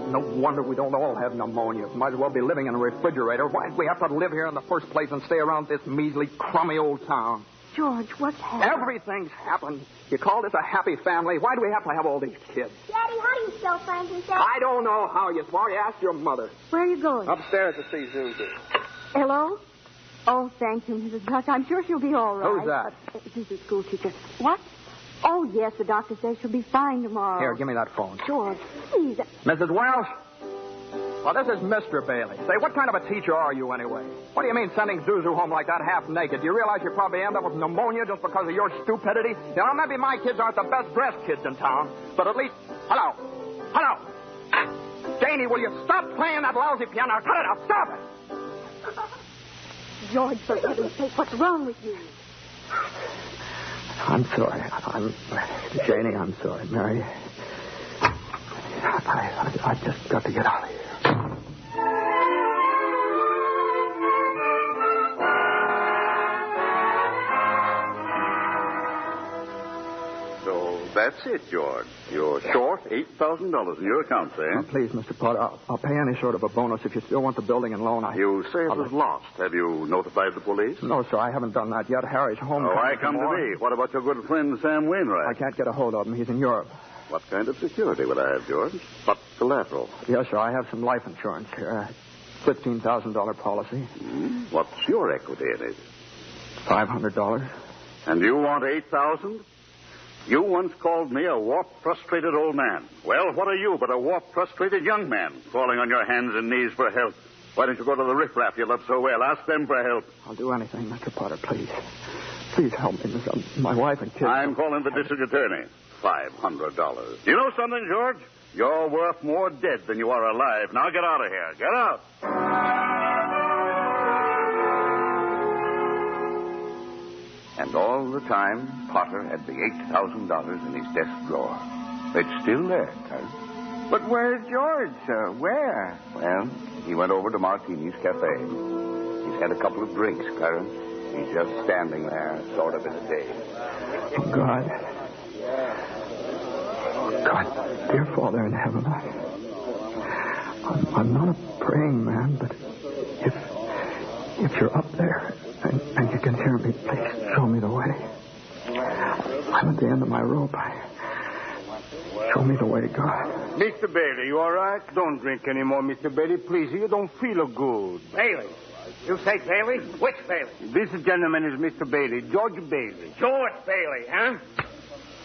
S12: No wonder we don't all have pneumonia. Might as well be living in a refrigerator. Why'd we have to live here in the first place and stay around this measly, crummy old town?
S15: George, what's happened?
S12: Everything's happened. You call this a happy family? Why do we have to have all these kids?
S11: Daddy, how do you spell Franklyn?
S12: I don't know how you spell. You ask your mother.
S15: Where are you going?
S12: Upstairs to see Zuzu.
S15: Hello? Oh, thank you, Mrs. Huck. I'm sure she'll be all right.
S12: Who's that?
S15: Zuzu's school teacher. What? Oh, yes, the doctor says she'll be fine tomorrow.
S12: Here, give me that phone.
S15: George, please.
S12: Mrs. Wells? Well, this is Mr. Bailey. Say, what kind of a teacher are you anyway? What do you mean sending Zuzu home like that half naked? Do you realize you probably end up with pneumonia just because of your stupidity? You know, maybe my kids aren't the best dressed kids in town, but at least... Hello. Janie, will you stop playing that lousy piano? Cut it out. Stop it.
S15: George, for heaven's sake, what's wrong with you?
S12: I'm sorry. Janie, I'm sorry. Mary, I just got to get out of here.
S13: So that's it, George. You're short $8,000 in your account, eh?
S12: Oh, please, Mr. Potter, I'll pay any sort of a bonus if you still want the building and loan.
S13: You say it was lost. Have you notified the police?
S12: No, sir, I haven't done that yet. Harry's home.
S13: Oh, I come to me. What about your good friend, Sam Wainwright?
S12: I can't get a hold of him. He's in Europe.
S13: What kind of security would I have, George? What collateral?
S12: Yes, sir, I have some life insurance here. $15,000 policy.
S13: What's your equity in it?
S12: $500.
S13: And you want $8,000? You once called me a warped, frustrated old man. Well, what are you but a warped, frustrated young man crawling on your hands and knees for help? Why don't you go to the riffraff you love so well? Ask them for help.
S12: I'll do anything, Mr. Potter, please. Please help me. My wife and kids.
S13: I'm calling the district attorney. $500. You know something, George? You're worth more dead than you are alive. Now get out of here. Get out.
S9: And all the time, Potter had the $8,000 in his desk drawer. It's still there, Clarence.
S8: But where's George, sir? Where?
S9: Well, he went over to Martini's Cafe. He's had a couple of drinks, Clarence. He's just standing there, sort of in a daze.
S12: Oh, God. God, dear Father in heaven, I'm not a praying man, but if you're up there and you can hear me, please show me the way. I'm at the end of my rope. Show me the way, God.
S10: Mr. Bailey, you all right? Don't drink anymore, Mr. Bailey. Please, you don't feel good.
S16: Bailey? You say Bailey? Which Bailey?
S10: This gentleman is Mr. Bailey, George Bailey.
S16: George Bailey, huh?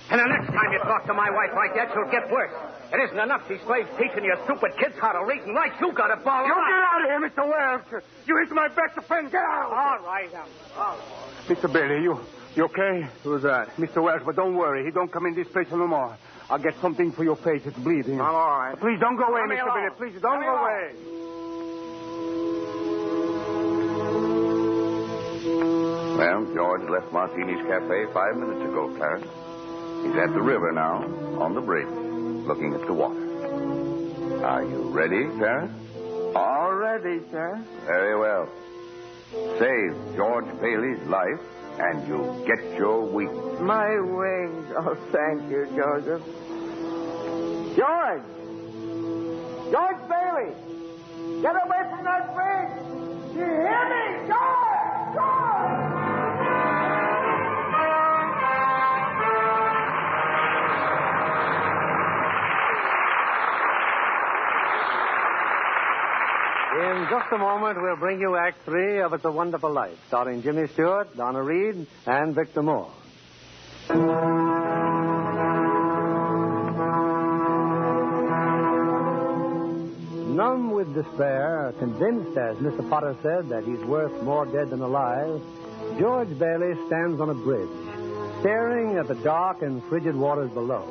S16: And the next time you talk to my wife like that, she'll get worse. It isn't enough she slaves teaching you stupid kids how to read and write. You got a ball.
S10: You get out of here, Mr. Wells. You hit my best friend. Get out.
S16: All right.
S10: Mr. Bailey, you okay?
S12: Who's that?
S10: Mr. Wells, but don't worry. He don't come in this place no more. I'll get something for your face. It's bleeding.
S12: I'm all right.
S10: Please don't go away,
S16: Let me
S10: Mr.
S16: alone.
S10: Bailey. Please don't go away.
S9: Well, George left Martini's Cafe 5 minutes ago, Clarence. He's at the river now, on the bridge, looking at the water. Are you ready, Clarence?
S8: All ready, sir.
S9: Very well. Save George Bailey's life, and you get your wings.
S8: My wings. Oh, thank you, Joseph. George! George Bailey! Get away from that bridge! You hear me? George! George!
S7: In just a moment, we'll bring you Act 3 of It's a Wonderful Life, starring Jimmy Stewart, Donna Reed, and Victor Moore. Numb with despair, convinced, as Mr. Potter said, that he's worth more dead than alive, George Bailey stands on a bridge, staring at the dark and frigid waters below.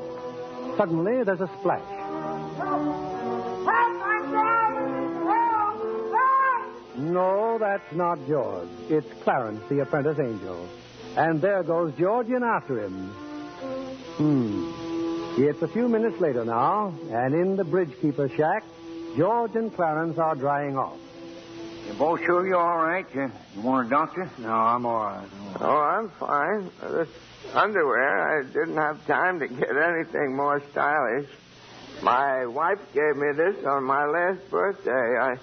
S7: Suddenly, there's a splash. No, that's not George. It's Clarence, the apprentice angel. And there goes George in after him. It's a few minutes later now, and in the bridge-keeper's shack, George and Clarence are drying off.
S14: You both sure you're all right? You want a doctor?
S12: No, I'm all right.
S8: Oh, I'm fine. This underwear, I didn't have time to get anything more stylish. My wife gave me this on my last birthday. I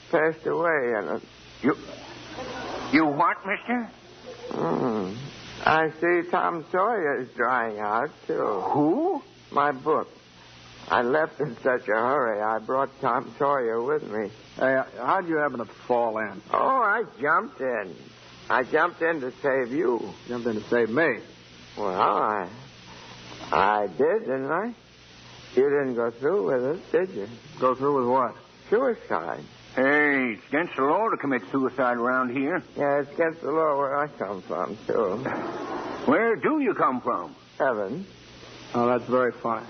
S8: passed away, and
S14: You what, mister?
S8: I see Tom Sawyer is drying out, too.
S14: Who?
S8: My book. I left in such a hurry, I brought Tom Sawyer with me.
S12: Hey, how'd you happen to fall in?
S8: Oh, I jumped in. I jumped in to save you.
S12: Jumped in to save me?
S8: Well, I did, didn't I? You didn't go through with it, did you?
S12: Go through with what?
S8: Suicide.
S14: Hey, it's against the law to commit suicide around here.
S8: Yeah, it's against the law where I come from, too.
S14: Where do you come from?
S8: Heaven.
S12: Oh, that's very funny.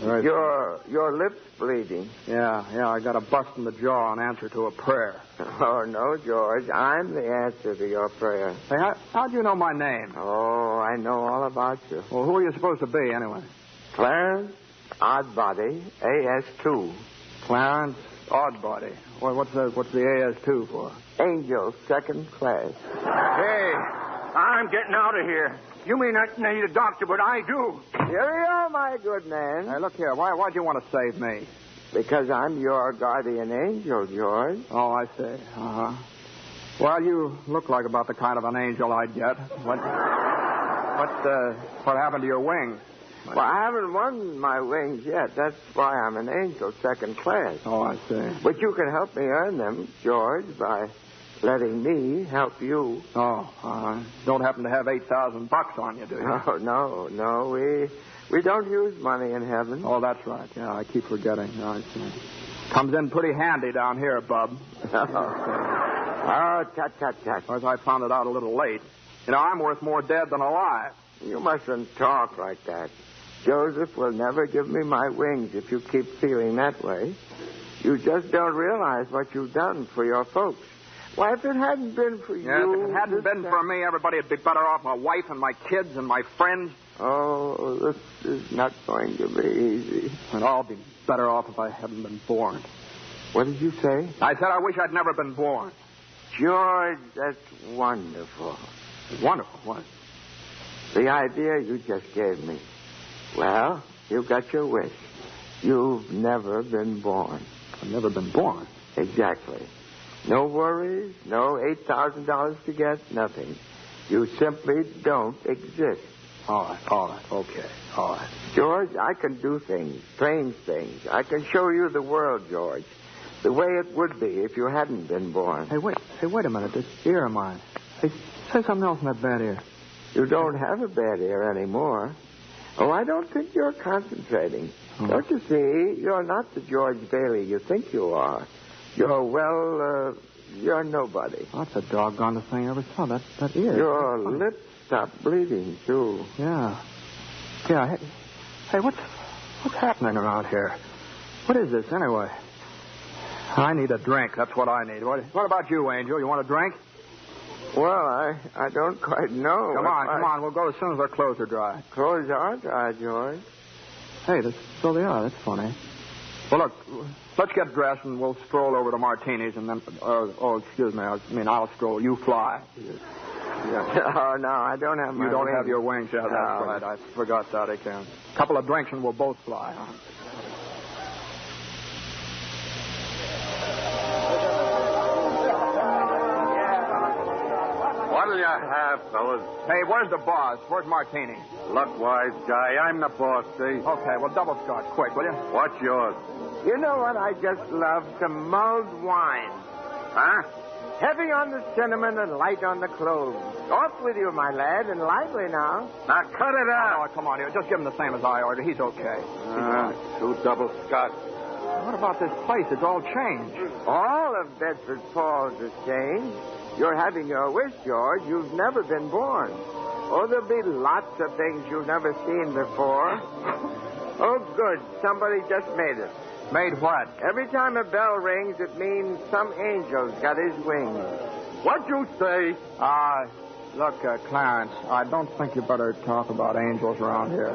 S8: Your lips bleeding.
S12: Yeah, I got a bust in the jaw in answer to a prayer.
S8: Oh, no, George. I'm the answer to your prayer.
S12: Hey, how'd you know my name?
S8: Oh, I know all about you.
S12: Well, who are you supposed to be, anyway?
S8: Clarence Oddbody, AS2.
S12: Clarence Oddbody. What's the AS2 for?
S8: Angel, second class.
S14: Hey, I'm getting out of here. You may not need a doctor, but I do.
S8: Here you are, my good man.
S12: Hey, look here. Why'd you want to save me?
S8: Because I'm your guardian angel, George.
S12: Oh, I see. Uh-huh. Well, you look like about the kind of an angel I'd get. What happened to your wings?
S8: Well, I haven't won my wings yet. That's why I'm an angel, second class.
S12: Oh, I see.
S8: But you can help me earn them, George, by letting me help you.
S12: Oh, don't happen to have $8,000 on you, do you?
S8: Oh, no. We don't use money in heaven.
S12: Oh, that's right. Yeah, I keep forgetting. I see. Comes in pretty handy down here, bub.
S8: Oh, tut.
S12: Of course, I found it out a little late. You know, I'm worth more dead than alive.
S8: You mustn't talk like that. Joseph will never give me my wings if you keep feeling that way. You just don't realize what you've done for your folks. Why, if it hadn't been for you...
S12: If it hadn't been for me, everybody would be better off. My wife and my kids and my friends.
S8: Oh, this is not going to be easy.
S12: And I'll be better off if I hadn't been born.
S8: What did you say?
S12: I said I wish I'd never been born.
S8: George, that's wonderful.
S12: Wonderful? What?
S8: The idea you just gave me. Well, you got your wish. You've never been born.
S12: I've never been born?
S8: Exactly. No worries, no $8,000 to get, nothing. You simply don't exist.
S12: All right, okay, all right.
S8: George, I can do things, strange things. I can show you the world, George, the way it would be if you hadn't been born.
S12: Hey, wait a minute. This ear of mine. Hey, say something else in that bad ear.
S8: You don't have a bad ear anymore. Oh, I don't think you're concentrating. Oh. Don't you see? You're not the George Bailey you think you are. You're nobody.
S12: Oh, that's a doggone thing I ever saw. That ear.
S8: Your lips stopped bleeding, too.
S12: Yeah. Hey, what's happening around here? What is this, anyway? I need a drink. That's what I need. What about you, Angel? You want a drink?
S8: Well, I don't quite know.
S12: Come on. We'll go as soon as our clothes are dry.
S8: Clothes are dry, George.
S12: Hey, so they are. That's funny. Well, look, let's get dressed and we'll stroll over to Martini's and then... excuse me. I'll stroll. You fly.
S8: Yeah. Oh, no, I don't have my
S12: You don't
S8: wings.
S12: have your wings. Yeah, that's right. I forgot that again. A couple of drinks and we'll both fly, huh?
S19: What'll you have, fellas?
S12: Hey, where's the boss? Where's Martini?
S19: Look, wise guy, I'm the boss, see?
S12: Okay, well, double scotch, quick, will you?
S19: What's yours?
S8: You know what? I just love some mulled wine.
S19: Huh?
S8: Heavy on the cinnamon and light on the cloves. Off with you, my lad, and lively now.
S19: Now, cut it out.
S12: Oh, come on, here. Just give him the same as I ordered. He's okay.
S19: Two double scotch.
S12: What about this place? It's all changed.
S8: All of Bedford Falls has changed. You're having your wish, George. You've never been born. Oh, there'll be lots of things you've never seen before. Oh, good. Somebody just made it.
S12: Made what?
S8: Every time a bell rings, it means some angel's got his wings.
S19: What'd you say?
S12: Look, Clarence, I don't think you better talk about angels around here.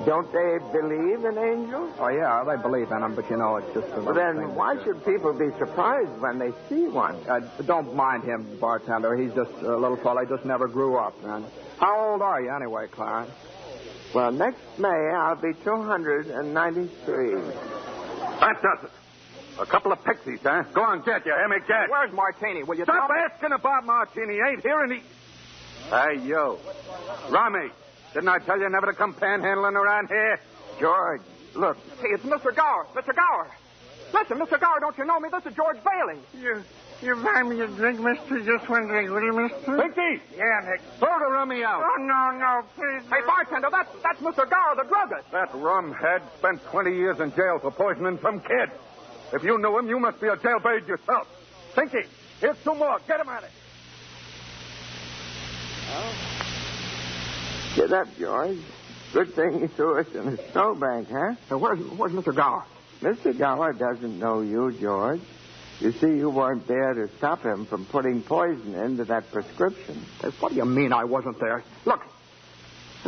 S8: Don't they believe in angels?
S12: Oh, yeah, they believe in them, but it's just a little
S8: then
S12: thing.
S8: Why should people be surprised when they see one?
S12: Don't mind him, bartender. He's just a little fella. He just never grew up, man. How old are you anyway, Clarence?
S8: Well, next May, I'll be 293.
S19: That does it. A couple of pixies, huh? Go on, get you. Hear me, get.
S12: Where's Martini? Will you
S19: Stop
S12: tell me?
S19: asking about Martini. Ain't hearing the... Hey, you. Rummy, didn't I tell you never to come panhandling around here?
S8: George, look.
S12: Hey, it's Mr. Gower. Mr. Gower. Listen, Mr. Gower, don't you know me? This is George Bailey.
S10: You buy me a drink, mister? Just one drink, will you, mister?
S19: Pinky!
S10: Yeah, Nick.
S19: Throw the rummy out.
S10: Oh, no, please.
S12: Hey, bartender, that's Mr. Gower, the druggist.
S19: That rumhead spent 20 years in jail for poisoning some kid. If you knew him, you must be a jailbird yourself. Pinky, here's two more. Get him at it.
S8: Get up, George. Good thing you threw us in a snowbank, huh?
S12: Where's Mr. Gower?
S8: Mr. Gower doesn't know you, George. You see, you weren't there to stop him from putting poison into that prescription.
S12: What do you mean I wasn't there? Look,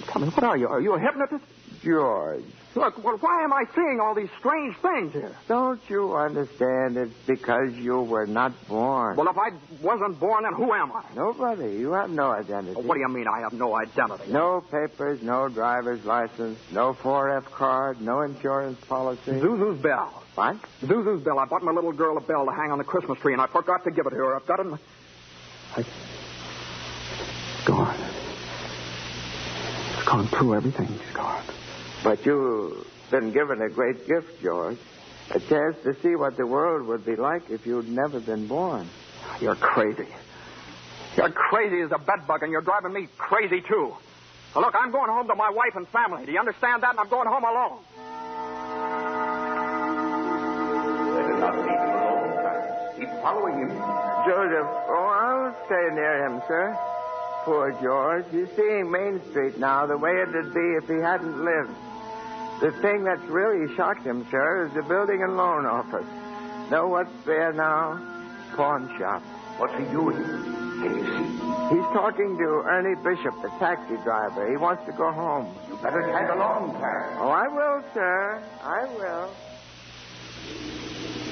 S12: tell me, what are you? Are you a hypnotist?
S8: George.
S12: Look, well, why am I seeing all these strange things here?
S8: Don't you understand? It's because you were not born.
S12: Well, if I wasn't born, then who am I?
S8: Nobody. You have no identity.
S12: What do you mean I have no identity?
S8: No papers, no driver's license, no 4F card, no insurance policy.
S12: Zuzu's bell.
S8: What?
S12: Zuzu's bell. I bought my little girl a bell to hang on the Christmas tree, and I forgot to give it to her. I've got it in my... It's gone. It's gone too. Everything's gone.
S8: But you've been given a great gift, George. A chance to see what the world would be like if you'd never been born.
S12: You're crazy. You're crazy as a bedbug, and you're driving me crazy, too. Now, look, I'm going home to my wife and family. Do you understand that? And I'm going home alone.
S9: They did not leave him alone. Keep following him.
S8: Joseph, I'll stay near him, sir. Poor George. He's seeing Main Street now the way it'd be if he hadn't lived. The thing that's really shocked him, sir, is the building and loan office. Know what's there now? Pawn shop.
S9: What's he doing? Can you see?
S8: He's talking to Ernie Bishop, the taxi driver. He wants to go home.
S9: You better tag along, Clarence.
S8: Oh, I will, sir. I will.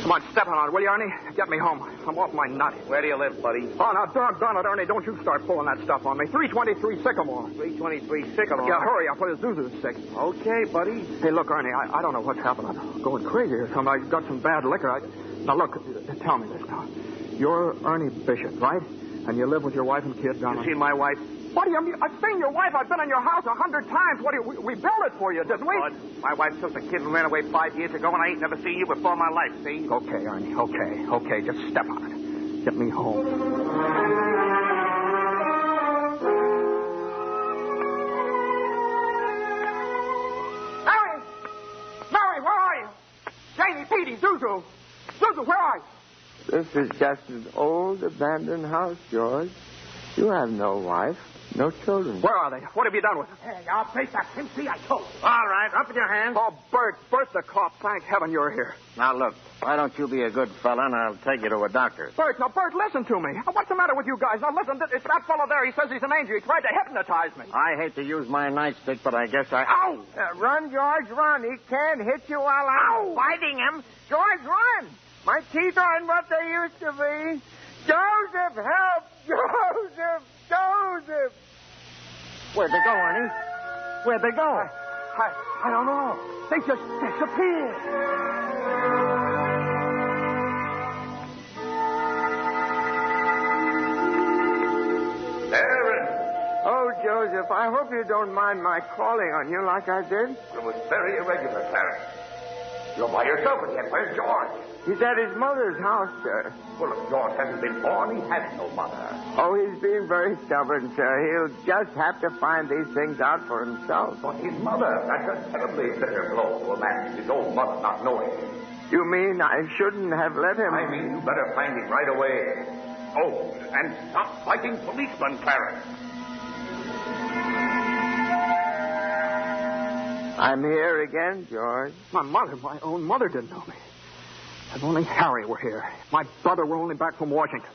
S12: Come on, step on it, will you, Ernie? Get me home. I'm off my nut.
S16: Where do you live, buddy?
S12: Oh, now, doggone it, Ernie. Don't you start pulling that stuff on me. 323 Sycamore.
S16: 323 Sycamore.
S12: Yeah, hurry up, or Zuzu's sick.
S16: Okay, buddy.
S12: Hey, look, Ernie, I don't know what's happened. I'm going crazy or something. I got some bad liquor. Now, look, tell me this now. You're Ernie Bishop, right? And you live with your wife and kid, Donna?
S16: You seen my wife?
S12: What do you mean? I've seen your wife. I've been in your house 100 times. What do you... We built it for you, didn't we?
S16: Bud, my wife took the kid and ran away 5 years ago, and I ain't never seen you before in my life, see?
S12: Okay, Ernie, okay. Just step on it. Get me home. Mary, where are you? Janie, Petey, Zuzu, where are you?
S8: This is just an old abandoned house, George. You have no wife, no children.
S12: Where are they? What have you done with them?
S14: Hey, I'll face that him. See, I told you.
S12: All right, up with your hands. Oh, Bert, the cop. Thank heaven you're here.
S14: Now, look, why don't you be a good fella and I'll take you to a doctor?
S12: Bert, listen to me. What's the matter with you guys? Now, listen, it's that fellow there. He says he's an angel. He tried to hypnotize me.
S14: I hate to use my nightstick, but I guess I...
S12: Ow!
S8: Run, George, run. He can't hit you while I'm fighting him. George, run. My teeth aren't what they used to be. Joseph, help! Joseph!
S14: Where'd they go, Ernie? Where'd they go?
S12: I don't know. They just disappeared.
S9: Aaron!
S8: Oh, Joseph, I hope you don't mind my calling on you like I did.
S9: It was very irregular, Clarence. You're by yourself again. Where's George?
S8: He's at his mother's house, sir.
S9: Well, if George hasn't been born, he has no mother.
S8: Oh, he's being very stubborn, sir. He'll just have to find these things out for himself.
S9: But his mother, that's a terribly bitter blow to a man, his own mother not knowing him.
S8: You mean I shouldn't have let him?
S9: I mean, you better find him right away. Oh, and stop fighting policemen, Clarence.
S8: I'm here again, George.
S12: My own mother didn't know me. If only Harry were here. My brother were only back from Washington.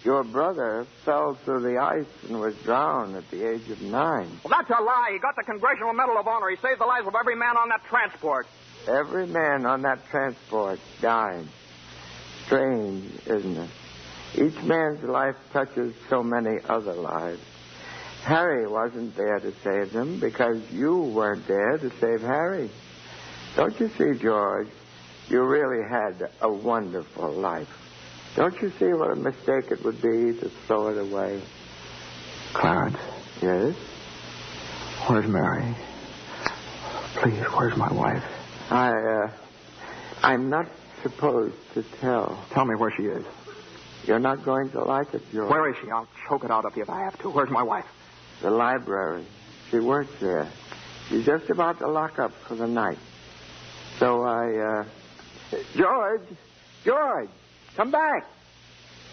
S8: Your brother fell through the ice and was drowned at the age of 9.
S12: Well, that's a lie. He got the Congressional Medal of Honor. He saved the lives of every man on that transport.
S8: Every man on that transport died. Strange, isn't it? Each man's life touches so many other lives. Harry wasn't there to save them because you weren't there to save Harry. Don't you see, George? You really had a wonderful life. Don't you see what a mistake it would be to throw it away?
S12: Clarence.
S8: Yes?
S12: Where's Mary? Please, where's my wife?
S8: I'm not supposed to tell.
S12: Tell me where she is.
S8: You're not going to like it, George.
S12: Where is she? I'll choke it out of you if I have to. Where's my wife?
S8: The library. She works there. She's just about to lock up for the night. So George, come back.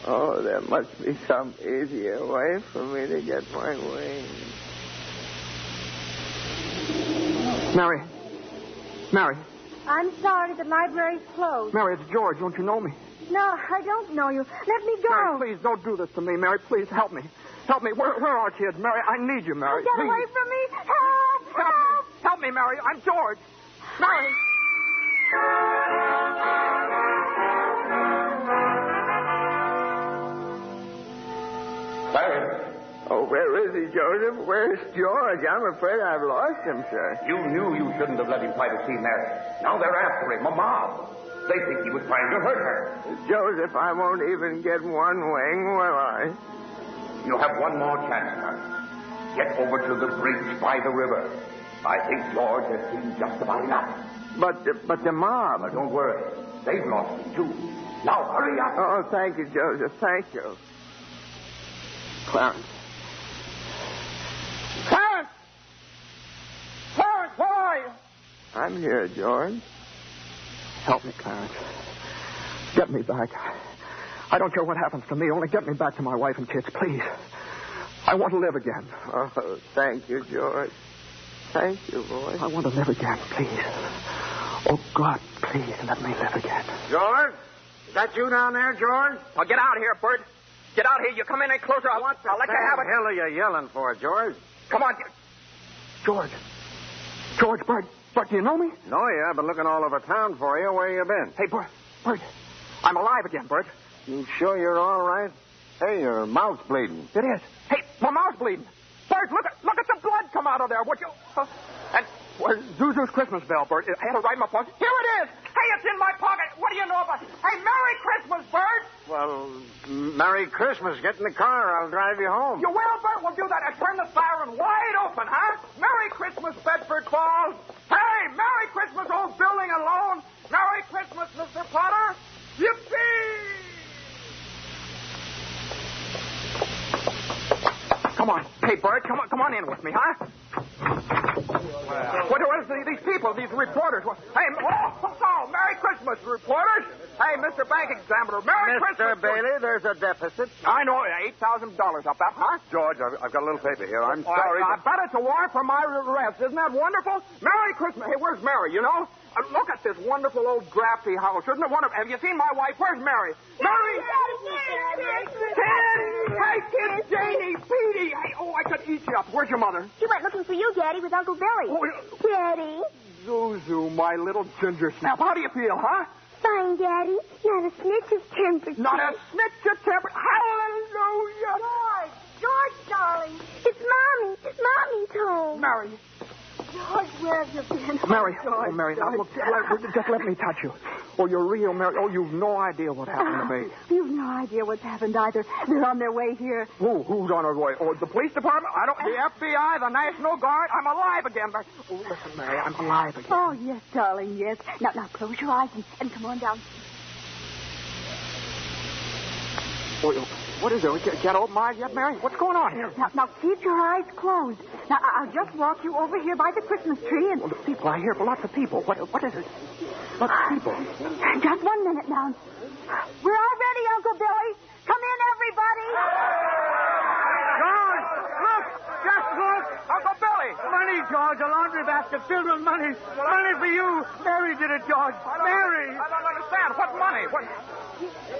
S8: Oh, there must be some easier way for me to get my wings.
S12: Mary.
S15: I'm sorry, the library's closed.
S12: Mary, it's George. Don't you know me?
S15: No, I don't know you. Let me go.
S12: Mary, please, don't do this to me. Mary, please, help me. Help me. Where are our kids? Mary, I need you, Mary.
S15: Get
S12: please.
S15: away from me. Help!
S12: Help me, Mary. I'm George. Mary.
S9: Clarence.
S8: Oh, where is he, Joseph? Where's George? I'm afraid I've lost him, sir.
S9: You knew you shouldn't have let him try to see Mary. Now they're after him, a mob. They think he was trying to hurt her.
S8: Joseph, I won't even get one wing, will I?
S9: You have one more chance, Clarence. Get over to the bridge by the river. I think George has seen just about enough.
S8: But the mob.
S9: But don't worry. They've lost him, too. Now, hurry up.
S8: Oh, thank you, Joseph. Thank you.
S12: Clarence, where are you?
S8: I'm here, George.
S12: Help me, Clarence. Get me back. I don't care what happens to me. Only get me back to my wife and kids, please. I want to live again.
S8: Oh, thank you, George. Thank you, boy.
S12: I want to live again, please. Oh, God, please let me live again.
S14: George? Is that you down there, George?
S12: Now, get out of here, Bert. Get out here. You come in any closer, I'll let you have it.
S14: What the hell are you yelling for, George?
S12: Come on. George, Bert, do you know me?
S14: No, yeah. I've been looking all over town for you. Where you been?
S12: Hey, Bert, I'm alive again, Bert.
S14: You sure you're all right? Hey, your mouth's bleeding.
S12: It is. Hey, my mouth's bleeding. Bert, look at the blood come out of there, would you? And where's Zuzu's Christmas bell, Bert? I had it right in my pocket. Here it is. Hey, it's in my pocket. What do you know about it? Hey, Merry Christmas, Bert.
S14: Well, Merry Christmas. Get in the car. I'll drive you home.
S12: You will, Bert? We'll do that. And turn the siren wide open, huh? Merry Christmas, Bedford Falls. Hey, Merry Christmas, old building alone. Merry Christmas, Mr. Potter. Yippee! Come on. Hey, Bert, come on in with me, huh? What are these people, these reporters? Hey, Merry Christmas, reporters. Hey, Mr. Bank Examiner, Merry Christmas.
S14: Mr. Bailey, there's a deficit.
S12: I know, $8,000 up that, huh?
S19: George, I've got a little paper here. I'm sorry.
S12: I bet it's a warrant for my arrest. Isn't that wonderful? Merry Christmas. Hey, where's Mary, you know? Look at this wonderful old drafty house. Isn't it wonderful? Have you seen my wife? Where's Mary? Mary! Ted! Hey, kids, Janie, Petey. Hey, I could eat you up. Where's your mother?
S11: She went looking for you, Daddy, with Uncle Billy. Daddy.
S12: Zuzu, my little ginger snap. How do you feel, huh?
S11: Fine, Daddy. Not a snitch of temper.
S12: Not a snitch of temper. Hallelujah.
S11: George, darling. It's Mommy. Mommy's home.
S12: Mary.
S11: George, where have you been?
S12: Mary.
S11: George,
S12: Mary, now, look, just let me touch you. You're real, Mary. You've no idea what happened to me.
S17: You've no idea what's happened either. They're on their way here.
S12: Who's on their way? The police department? The FBI, the National Guard? I'm alive again, Mary. Listen, Mary, I'm alive again.
S17: Oh, yes, darling, yes. Now close your eyes and come on down.
S12: What is it? We can't open my eyes yet, Mary? What's going on here?
S17: Now keep your eyes closed. Now, I'll just walk you over here by the Christmas tree and...
S12: The people I hear, lots of people. What is it? Lots of people.
S17: Just 1 minute now. We're all ready, Uncle Billy. Come in, everybody.
S12: George, look! Just look! Uncle Billy!
S14: Money, George. A laundry basket filled with money. Money for you. Mary did it, George. Mary!
S12: I don't understand. What money? What...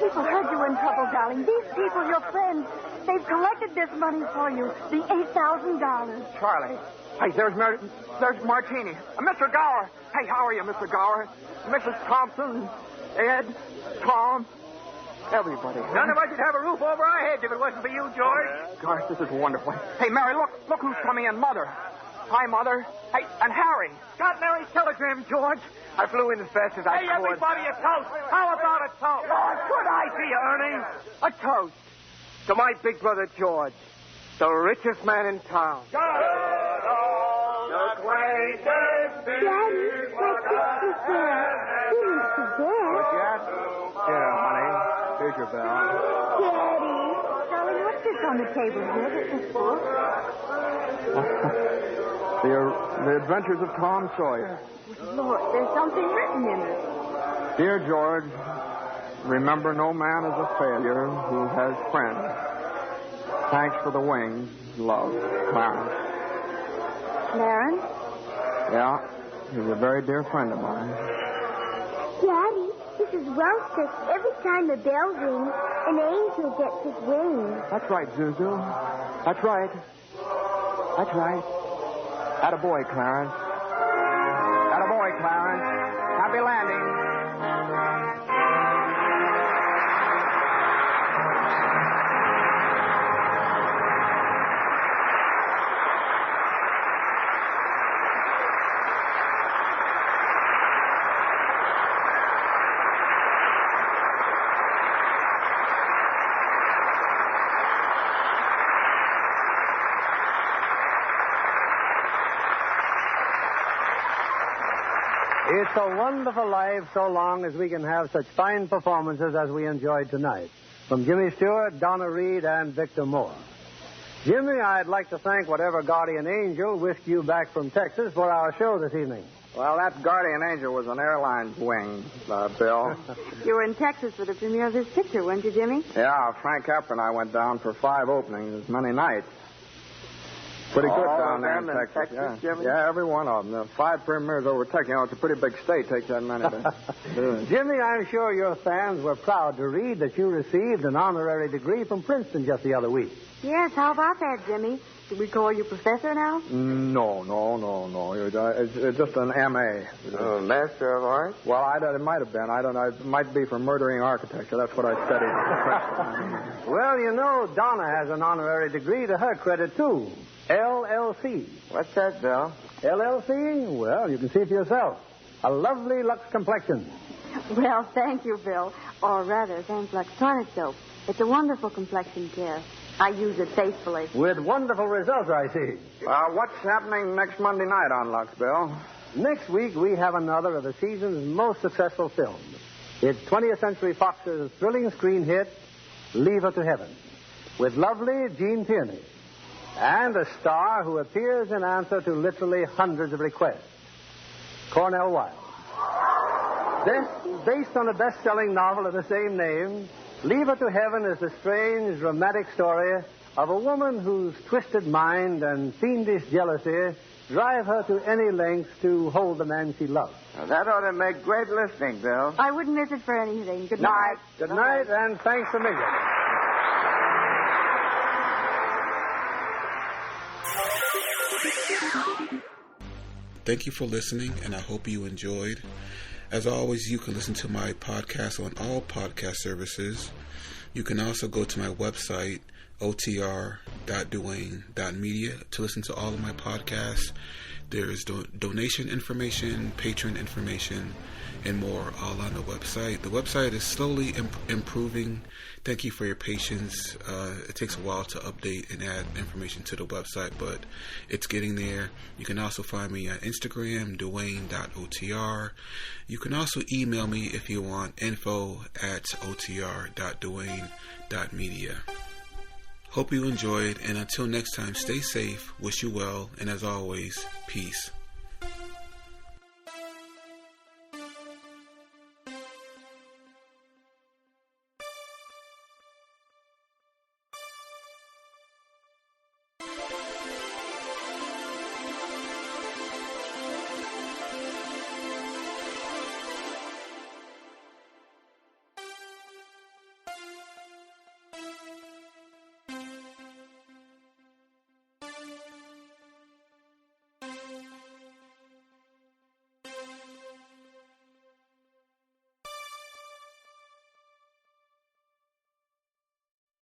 S17: People heard you were in trouble, darling. These people, your friends, they've collected this money for you. The $8,000.
S12: Charlie. Hey, there's Martini. Mr. Gower. Hey, how are you, Mr. Gower? Mrs. Thompson, Ed, Tom, everybody.
S14: None of us would have a roof over our heads if it wasn't for you, George.
S12: Gosh, this is wonderful. Hey, Mary, look who's coming in. Mother. Hi, Mother. Hey, and Harry.
S14: Got Mary's telegram, George. I flew in as fast as I could.
S12: Hey, everybody, a toast. How about a toast?
S14: Oh, good idea, Ernie. A toast to my big brother, George, the richest man in town.
S11: Daddy, my Christmas bell. You used to
S12: George, here, honey. Here's your bell.
S11: Daddy.
S17: Darling, what's this on the table here? This book?
S12: The Adventures of Tom Sawyer.
S17: Lord, there's something written in it.
S12: Dear George, remember no man is a failure who has friends. Thanks for the wings. Love, Clarence.
S17: Clarence?
S12: Yeah, he's a very dear friend of mine.
S11: Daddy, Mrs. Wells says every time the bell rings, an angel gets his wings.
S12: That's right, Zuzu. That's right. That's right. Attaboy, Clarence. Attaboy, Clarence. Happy landing.
S7: It's a wonderful life so long as we can have such fine performances as we enjoyed tonight. From Jimmy Stewart, Donna Reed, and Victor Moore. Jimmy, I'd like to thank whatever guardian angel whisked you back from Texas for our show this evening.
S12: Well, that guardian angel was an airline's wing, Bill.
S17: You were in Texas for the premiere of this picture, weren't you, Jimmy?
S12: Yeah, Frank Capra and I went down for 5 openings, many nights. Pretty good down there in Texas. Yeah.
S14: Jimmy?
S12: Yeah, every one of them. 5 premieres over Texas. You know, it's a pretty big state. Takes that many to do it.
S7: Jimmy, I'm sure your fans were proud to read that you received an honorary degree from Princeton just the other week.
S17: Yes, how about that, Jimmy? Do we call you professor now?
S12: No. It's just an M.A.
S14: Master of Arts?
S12: Well, it might have been. I don't know. It might be for murdering architecture. That's what I studied.
S7: Well, you know, Donna has an honorary degree to her credit, too. LLC.
S14: What's that, Bill?
S7: LLC? Well, you can see for yourself. A lovely Lux complexion.
S17: Well, thank you, Bill. Or rather, thank Lux Toilet Soap. It's a wonderful complexion care. I use it faithfully.
S7: With wonderful results, I see.
S12: What's happening next Monday night on Lux, Bill?
S7: Next week, we have another of the season's most successful films. It's 20th Century Fox's thrilling screen hit, Leave Her to Heaven, with lovely Jean Tierney. and a star who appears in answer to literally hundreds of requests. Cornell Wilde. This, based on a best-selling novel of the same name, Leave Her to Heaven is the strange, romantic story of a woman whose twisted mind and fiendish jealousy drive her to any lengths to hold the man she loves.
S8: Now, that ought to make great listening, Bill.
S17: I wouldn't miss it for anything. Good night.
S7: Good night, and thanks a million.
S6: Thank you for listening, and I hope you enjoyed. As always, you can listen to my podcast on all podcast services. You can also go to my website, otr.duane.media, to listen to all of my podcasts. There's donation information, patron information, and more all on the website. The website is slowly improving. Thank you for your patience. It takes a while to update and add information to the website, but it's getting there. You can also find me on Instagram, duane.otr. You can also email me if you want, info@otr.duane.media. Hope you enjoyed, and until next time, stay safe, wish you well, and as always, peace.